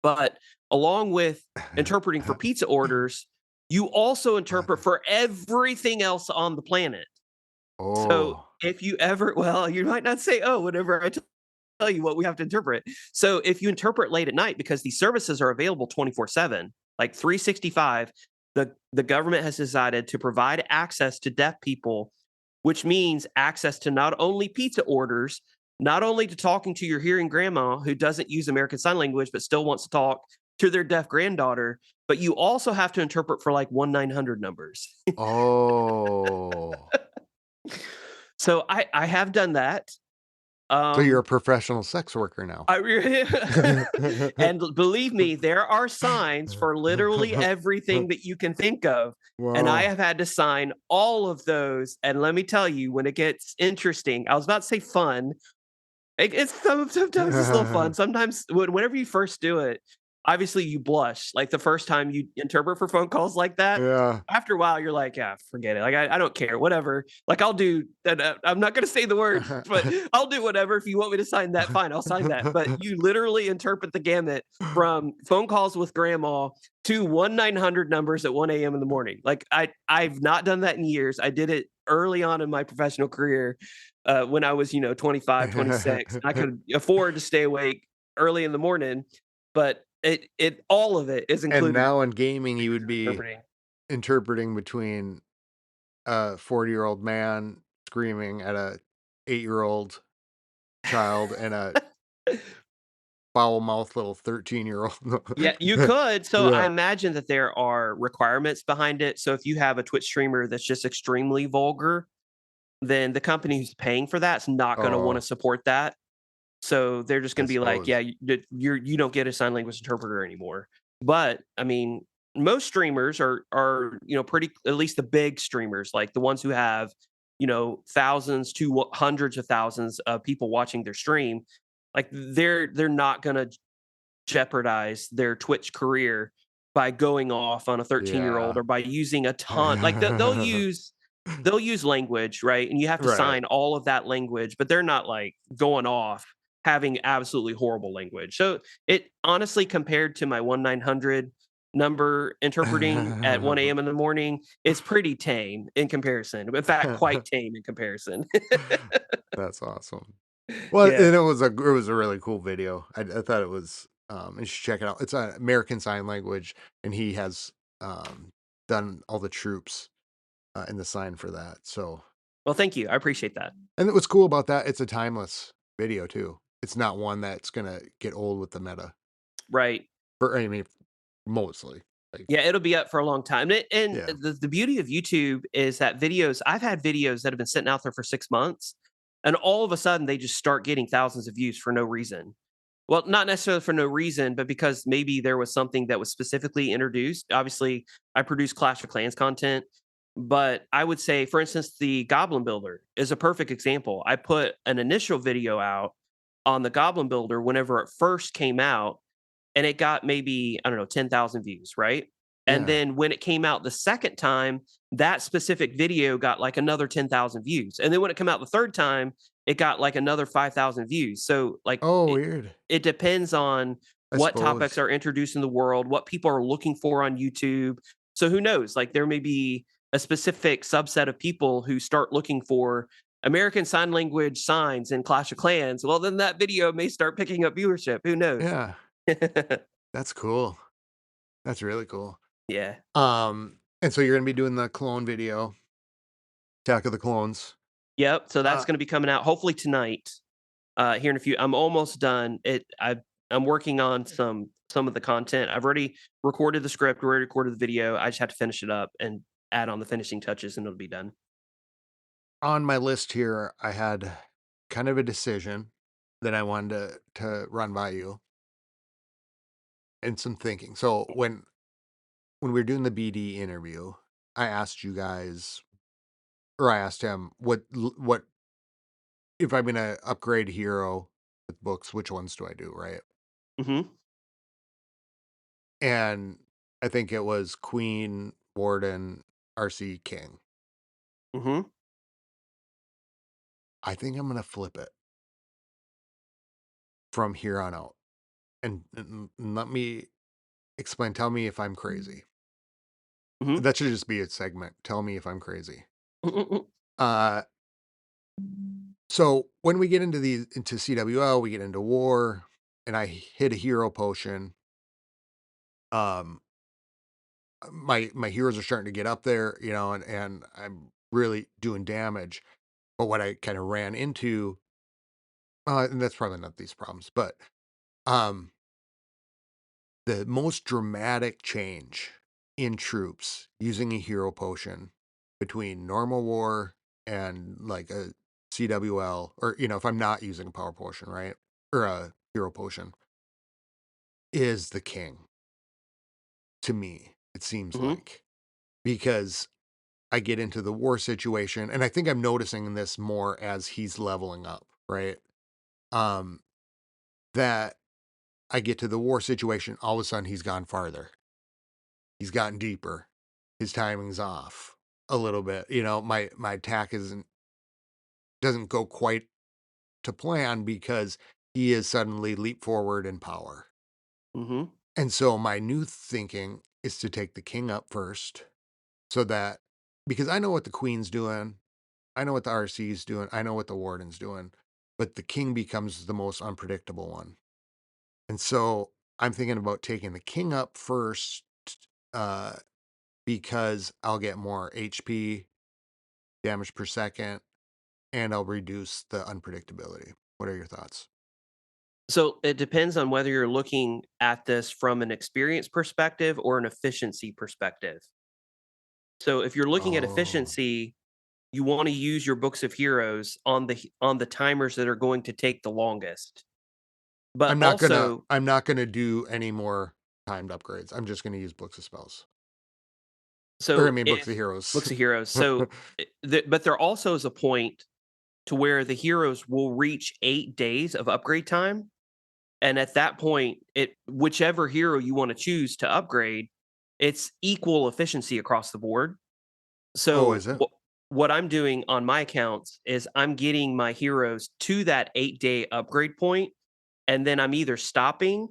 But along with interpreting for pizza orders, you also interpret for everything else on the planet. So oh. if you ever, well, you might not say, "Oh," whenever I tell you what we have to interpret. So if you interpret late at night, because these services are available 24/7, like 365, the government has decided to provide access to deaf people, which means access to not only pizza orders, not only to talking to your hearing grandma who doesn't use American Sign Language but still wants to talk to their deaf granddaughter, but you also have to interpret for like 1-900 numbers. Oh. So I have done that. So you're a Um, professional sex worker now. I really and believe me, there are signs for literally everything that you can think of, and I Wow. have had to sign all of those, and let me tell you, when it gets interesting, I was about to say fun. It's sometimes it's a little fun. Sometimes whenever you first do it, obviously you blush. Like the first time you interpret for phone calls like that, Yeah. after a while you're like, yeah, forget it. Like I don't care, whatever. Like I'll do that. I'm not gonna say the word, but I'll do whatever. If you want me to sign that, fine, I'll sign that. But you literally interpret the gamut from phone calls with grandma to 1-900 numbers at 1 a.m. in the morning. Like I've not done that in years. I did it early on in my professional career when I was, 25, 26. I could afford to stay awake early in the morning, but it all of it is And included now in gaming, you would be interpreting. interpreting between a 40-year-old man screaming at a 8-year-old child and a foul-mouthed little 13-year-old. Yeah, you could. So I Yeah. imagine that there are requirements behind it. So if you have a Twitch streamer that's just extremely vulgar, then the company who's paying for that's not going to want to Oh, support that. So they're just I going to be like, yeah, suppose. you don't get a sign language interpreter anymore. But I mean, most streamers are pretty, at least the big streamers, like the ones who have thousands to hundreds of thousands of people watching their stream, like they're not going to jeopardize their Twitch career by going off on a 13-year-old Yeah. or by using a ton, like they'll use language, right? And you have to Right. sign all of that language, but they're not like going off having absolutely horrible language. So it honestly, compared to my 1-900, number interpreting at 1 a.m. in the morning is pretty tame in comparison. In fact, quite tame in comparison. That's awesome. Well, Yeah. and it was a really cool video. I thought it was, you should check it out. It's a American Sign Language, and he has, done all the troops, in the sign for that, so Well, thank you. I appreciate that. and what's cool about that, it's a timeless video too. It's not one that's gonna get old with the meta, Right. or I mean, mostly, like Yeah, it'll be up for a long time. And yeah. the beauty of YouTube is that videos, I've had videos that have been sitting out there for 6 months, and all of a sudden they just start getting thousands of views for no reason. Well, not necessarily for no reason, but because maybe there was something that was specifically introduced. Obviously, I produce Clash of Clans content, but I would say, for instance, the Goblin Builder is a perfect example. I put an initial video out on the Goblin Builder whenever it first came out, and it got maybe, I don't know, 10,000 views, right? And Yeah. then when it came out the second time, that specific video got like another 10,000 views. And then when it came out the third time, it got like another 5,000 views. So like Oh, weird. it depends on I what topics suppose. are introduced in the world, what people are looking for on YouTube. So who knows? Like there may be a specific subset of people who start looking for American Sign Language signs in Clash of Clans. Well, then that video may start picking up viewership. Who knows? Yeah, that's cool. That's really cool. Yeah. And so you're gonna be doing the clone video, Attack of the Clones. Yep. So that's Uh, going to be coming out hopefully tonight. Here in a few. I'm almost done. I'm working on some of the content. I've already recorded the script, already recorded the video. I just have to finish it up and add on the finishing touches, and it'll be done. on my list here, I had kind of a decision that I wanted to run by you and some thinking. So when we were doing the BD interview, I asked you guys, or I asked him, what if I'm gonna upgrade hero with books, which ones do I do, right? Mhm. And I think it was Queen, Warden, RC, King. Mhm. I think I'm gonna flip it from here on out. And let me explain. Tell me if I'm crazy. Mhm. That should just be a segment. Tell me if I'm crazy. Mhm. Uh, so when we get into CWL, we get into war, and I hit a hero potion. Um, my heroes are starting to get up there, and I'm really doing damage. But what I kind of ran into, and that's probably not these problems, but um, the most dramatic change in troops using a hero potion between normal war and like a CWL, or if I'm not using a power potion, right? Or a hero potion, is the king to me, it seems Mhm. like. Because I get into the war situation, and I think I'm noticing this more as he's leveling up, right? Um, that I get to the war situation, all of a sudden he's gone farther. He's gotten deeper. His timing's off a little bit. My attack doesn't go quite to plan because he is suddenly leap forward in power. Mhm. And so my new thinking is to take the king up first, so that because I know what the queen's doing, I know what the RC's doing, I know what the warden's doing, but the king becomes the most unpredictable one. And so I'm thinking about taking the king up first, uh, because I'll get more HP, damage per second, and I'll reduce the unpredictability. What are your thoughts? So it depends on whether you're looking at this from an experience perspective or an efficiency perspective. So if you're looking at Oh, efficiency, you want to use your books of heroes on the timers that are going to take the longest. But also, I'm not gonna do any more timed upgrades. I'm just gonna use books of spells. Or I so mean books of if heroes. books of heroes, so but there also is a point to where the heroes will reach 8 days of upgrade time, and at that point, whichever hero you want to choose to upgrade, it's equal efficiency across the board. Oh, So is it? what I'm doing on my accounts is I'm getting my heroes to that 8-day upgrade point, and then I'm either stopping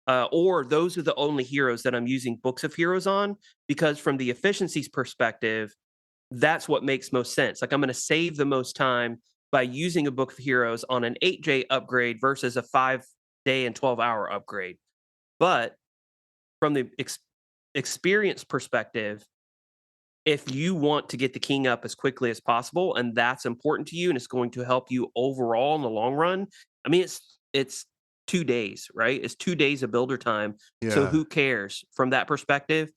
or those are the only heroes that I'm using books of heroes on, because from the efficiencies perspective, that's what makes most sense. Like I'm going to save the most time by using a book of heroes on an 8J upgrade versus a 5 day and 12-hour upgrade. But from the experience perspective, if you want to get the king up as quickly as possible and that's important to you and it's going to help you overall in the long run, I mean it's 2 days, right? It's 2 days of builder time. So Yeah. who cares from that perspective?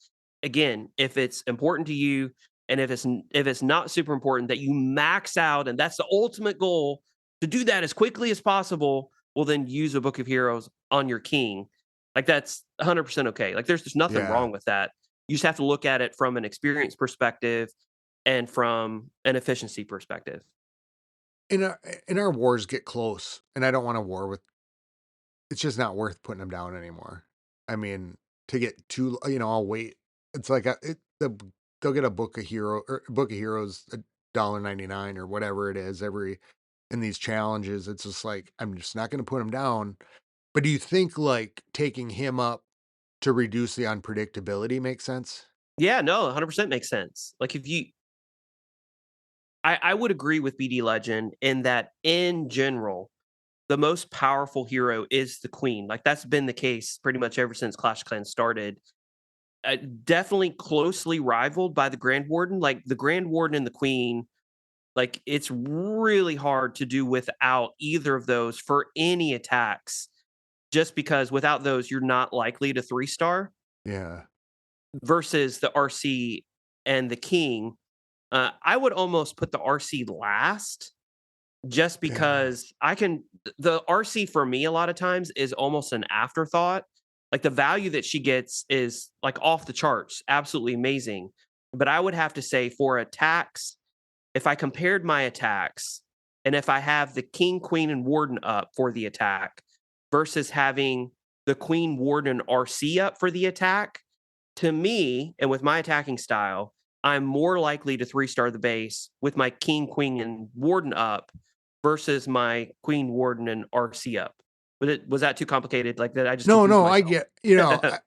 Again, if it's important to you and if it's not super important that you max out and that's the ultimate goal to do that as quickly as possible, well then use a book of heroes on your king. Like that's 100% okay. Like there's just nothing Yeah. wrong with that. You just have to look at it from an experience perspective and from an efficiency perspective. In our wars get close, and I don't want to war with. It's just not worth putting them down anymore. I mean, to get too, I'll wait. It's like they'll get a book of heroes $1.99 or whatever it is every in these challenges. It's just like I'm just not going to put him down. But do you think like taking him up to reduce the unpredictability makes sense? Yeah, no, 100% makes sense. Like if you I would agree with BD Legend in that in general, the most powerful hero is the queen. Like that's been the case pretty much ever since Clash of Clans started. Definitely closely rivaled by the Grand Warden. Like the Grand Warden and the Queen, like it's really hard to do without either of those for any attacks. Just because without those, you're not likely to 3-star Yeah. versus the RC and the King. I would almost put the RC last just Yeah. because the RC for me a lot of times is almost an afterthought. Like the value that she gets is like off the charts, absolutely amazing. But I would have to say for attacks, if I compared my attacks and if I have the king, queen, and warden up for the attack versus having the queen, warden, and RC up for the attack, to me, and with my attacking style, I'm more likely to 3-star the base with my king, queen, and warden up versus my queen, warden, and RC up. Was that too complicated? Like that I just No, confused no, I myself. get,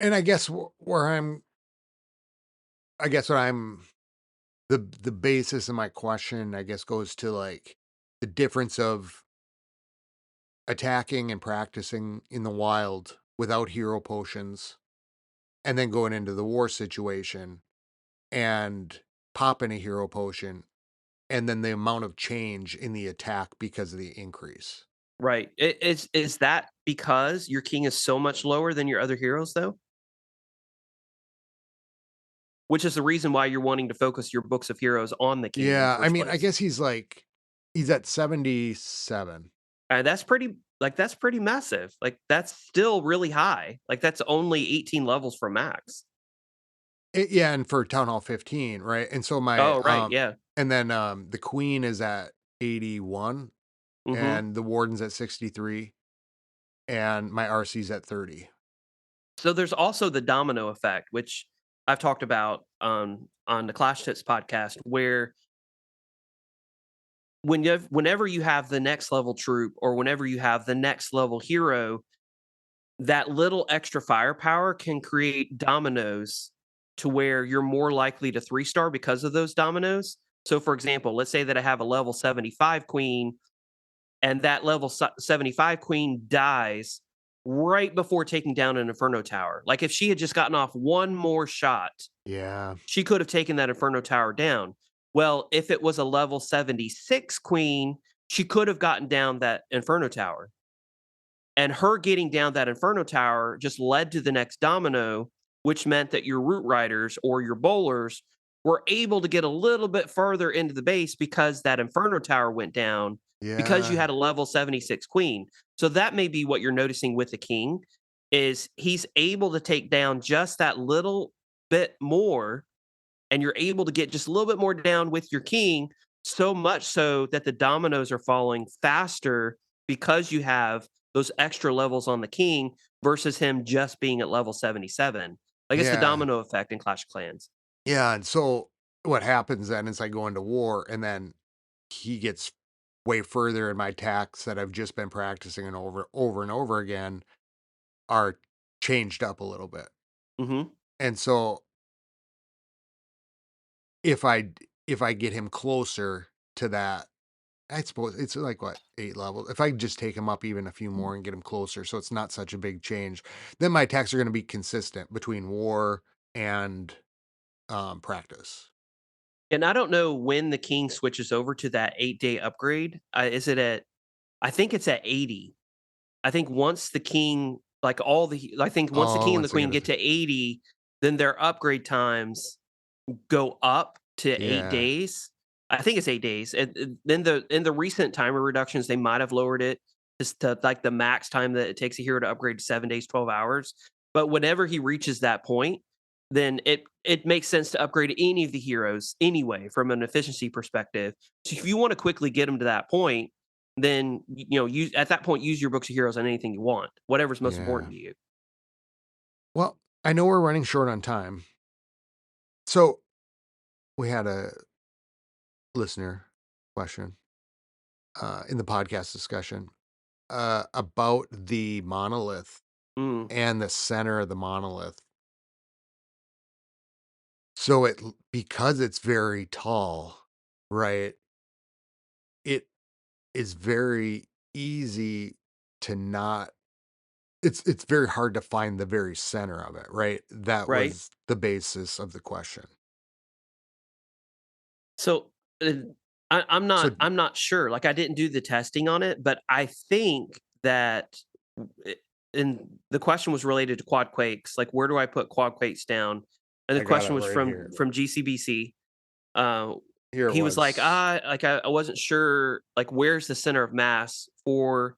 and I guess where I guess what I'm the basis of my question, I guess, goes to like the difference of attacking and practicing in the wild without hero potions and then going into the war situation and popping a hero potion and then the amount of change in the attack because of the increase. Right. Is that because your king is so much lower than your other heroes though? Which is the reason why you're wanting to focus your books of heroes on the king in the Yeah, I first mean, I place. guess he's at 77. And that's pretty massive. Like that's still really high. Like that's only 18 levels from max. Yeah, and for Town Hall 15, right? And so Oh, right. Yeah. and then the queen is at 81 Mhm. and the warden's at 63 and my RC's at 30. So there's also the domino effect, which I've talked about on the Clash Tips podcast, where whenever you have the next level troop or whenever you have the next level hero, that little extra firepower can create dominoes to where you're more likely to 3-star because of those dominoes. So, for example, let's say that I have a level 75 queen and that level 75 queen dies right before taking down an Inferno Tower. Like if she had just gotten off one more shot, Yeah. she could have taken that Inferno Tower down. Well, if it was a level 76 queen, she could have gotten down that Inferno Tower. And her getting down that Inferno Tower just led to the next domino, which meant that your root riders or your bowlers were able to get a little bit further into the base because that Inferno Tower went down because you Yeah. had a level 76 queen. So that may be what you're noticing with the king is he's able to take down just that little bit more and you're able to get just a little bit more down with your king so much so that the dominoes are falling faster because you have those extra levels on the king versus him just being at level 77. Like it's the Yeah. domino effect in Clash of Clans. Yeah, and so what happens then is I go into war and then he gets way further, and my attacks that I've just been practicing and over and over again are changed up a little bit. Mhm. And so if I get him closer to that, I suppose it's like what, 8 levels. If I just take him up even a few more and get him closer, so it's not such a big change, then my attacks are going to be consistent between war and practice. And I don't know when the king switches over to that 8-day upgrade. Is it at I think it's at 80. I think once the king like, all the I think once the Oh, king and the once they queen get get us, to 80, then their upgrade times go up to 8 yeah, days. I think it's 8 days, and then in the recent timer reductions, they might have lowered it just to, like, the max time that it takes a hero to upgrade to 7 days, 12 hours, but whenever he reaches that point, then it makes sense to upgrade any of the heroes anyway from an efficiency perspective. So if you wanna quickly get them to that point, then, use at that point, use your books of heroes on anything you want, whatever's most yeah. important to you. Well, I know we're running short on time. So we had a listener question in the podcast discussion about the monolith Mm, and the center of the monolith. So because it's very tall, right? It is very easy to not it's very hard to find the very center of it, right? That right? was the basis of the question. So, I'm So not I'm not sure, like, I didn't do the testing on it, but I think that I and the question was related to quad quakes, like, where do I put quad quakes down? And the I got question it was right here. from GCBC. Uh, Here it he was like, was. I wasn't sure, like, where's the center of mass for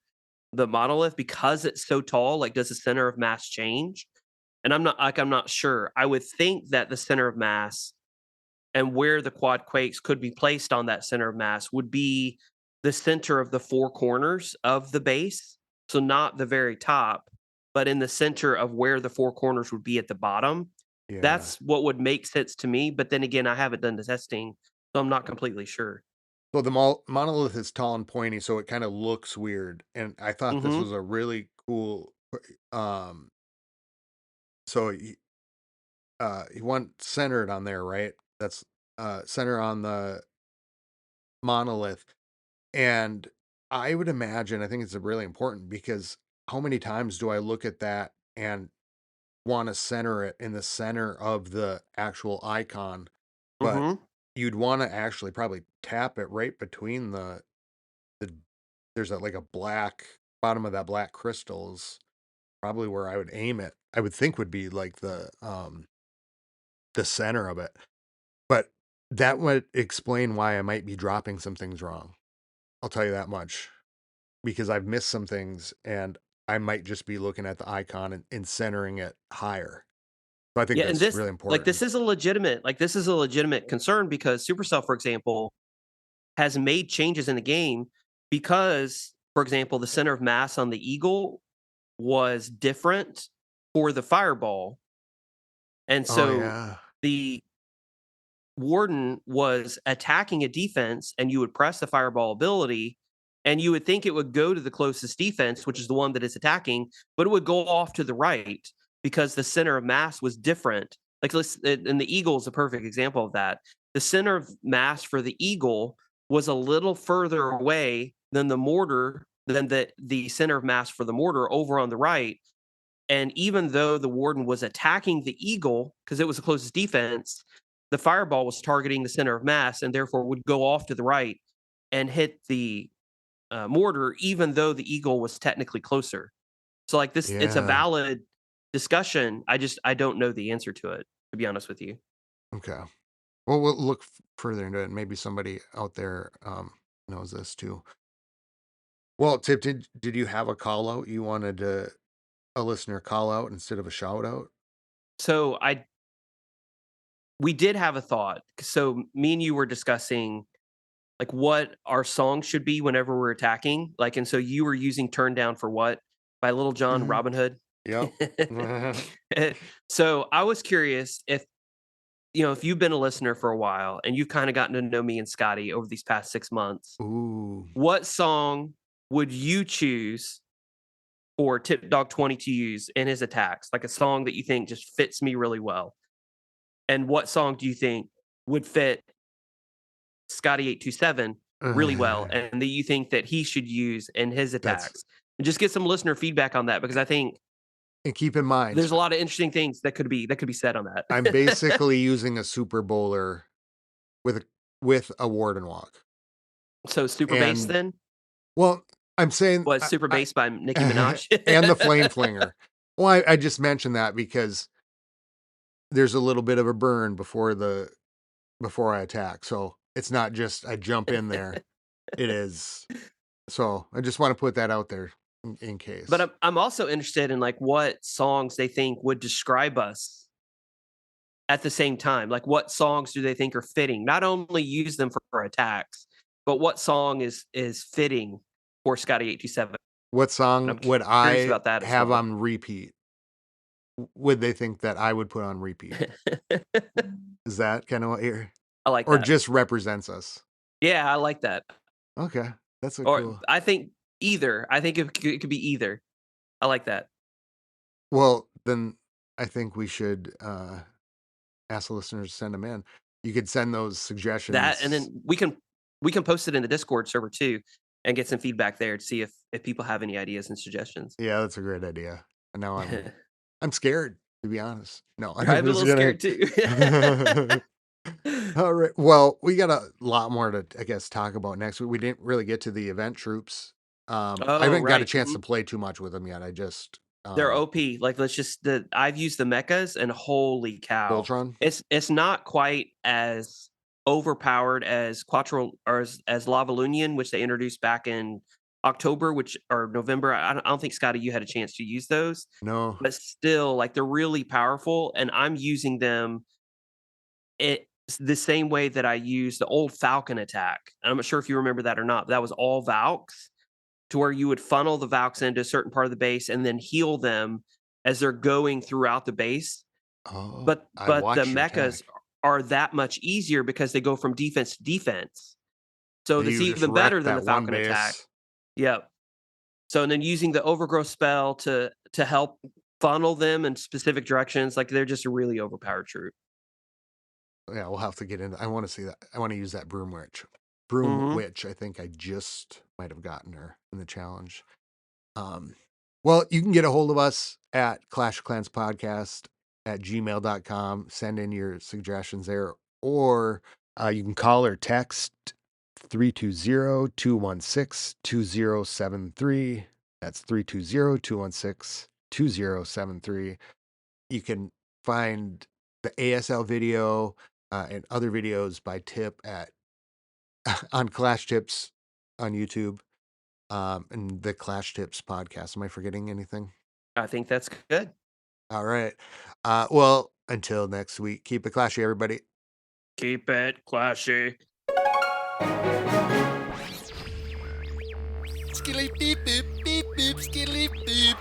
the monolith because it's so tall, like, does the center of mass change?" And I'm not sure. I would think that the center of mass and where the quad quakes could be placed on that center of mass would be the center of the four corners of the base. So not the very top, but in the center of where the four corners would be at the bottom. Yeah. That's what would make sense to me. But then again, I haven't done the testing, so I'm not completely sure. So the monolith is tall and pointy, so it kind of looks weird. And I thought this Hmm. was a really cool. Um, so you want centered on there, right? That's center on the monolith. And I would imagine, I think it's really important because how many times do I look at that and want to center it in the center of the actual icon? But Hmm. you'd want to actually probably tap it right between the there's like a black bottom of that black crystal is probably where I would aim it. I would think would be like the center of it. But that would explain why I might be dropping some things wrong. I'll tell you that much. Because I've missed some things and I might just be looking at the icon and centering it higher. So I think Yeah, and that's really important. this is a legitimate concern because Supercell, for example, has made changes in the game because, for example, the center of mass on the eagle was different for the fireball. And Oh, so yeah. the warden was attacking a defense, and you would press the fireball ability, and you would think it would go to the closest defense, which is the one that is attacking, but it would go off to the right because the center of mass was different. Like, and the eagle is a perfect example of that. The center of mass for the eagle was a little further away than the center of mass for the mortar over on the right. And even though the warden was attacking the eagle because it was the closest defense, the fireball was targeting the center of mass and therefore would go off to the right and hit the mortar, even though the eagle was technically closer. So, like this, it's a Yeah. valid discussion. I don't know the answer to it, to be honest with you. Okay. Well, we'll look further into it. Maybe somebody out there knows this too. Well, Tip, did you have a call out you wanted a listener call out instead of a shout out? So I we did have a thought. So me and you were discussing like what our song should be whenever we're attacking. Like, and so you were using "Turn Down for What" by Little John, Mhm. Robin Hood. Yep. So I was curious if if you've been a listener for a while and you've kind of gotten to know me and Scotty over these past 6 months, Ooh, what song would you choose for Tip Dog 20 to use in his attacks? Like a song that you think just fits me really well. And what song do you think would fit Scotty 827 really well and that you think that he should use in his that's attacks? And just get some listener feedback on that because I think and keep in mind, there's a lot of interesting things that could be said on that. I'm basically using a Super Bowler with a Warden Walk. So Super Bass And then well, I'm saying was Super Bass by Nicki Minaj and the Flame Flinger. Well, I just mentioned that because there's a little bit of a burn before I attack. So it's not just I jump in there. It is. So I just want to put that out there in case. But I'm also interested in like what songs they think would describe us at the same time. Like what songs do they think are fitting? Not only use them for attacks, but what song is fitting for Scotty 827? What song I'm would curious I about that as have well. on repeat? Would they think that I would put on repeat? Is that kind of what you're I like or that. just represents us? Yeah, I like that. Okay. That's so Or cool. I think either. I think it could be either. I like that. Well, then I think we should ask the listeners to send them in. You could send those suggestions. That and then we can post it in the Discord server too and get some feedback there to see if people have any ideas and suggestions. Yeah, that's a great idea. And now I'm scared, to be honest. No, I'm a little scared too. All right. Well, we got a lot more to, I guess, talk about next week. We didn't really get to the event troops. I Oh, haven't got a right. chance to play too much with them yet. I just They're OP. Like I've used the mechas and holy cow. Voltron. It's not quite as overpowered as Quattro or as Lavalunion, which they introduced back in October, or November. I don't think Scotty, you had a chance to use those, No. but still, like they're really powerful, and I'm using them it's the same way that I use the old Falcon attack. I'm not sure if you remember that or not. But that was all Valks, to where you would funnel the Valks into a certain part of the base and then heal them as they're going throughout the base. Oh, But I the watched your mechas attack. are that much easier because they go from defense to defense. So You it's just even better wrecked than the that one Falcon attack. base. Yep. So and then using the overgrowth spell to help funnel them in specific directions, like they're just a really overpowered troop. Yeah, we'll have to get into. I want to see that. I want to use that Broom Witch. Broom Mhm. Witch. I think I just might have gotten her in the challenge. Well, you can get a hold of us at Clash of Clans Podcast at gmail.com. Send in your suggestions there, or you can call or text 320-216-2073. That's 320-216-2073. You can find the ASL video and other videos by Tip at on Clash Tips on YouTube and the Clash Tips podcast. Am I forgetting anything? I think that's good. All right. Well, until next week, keep it clashy, everybody. Keep it classy. Skilly beep boop, skilly boop.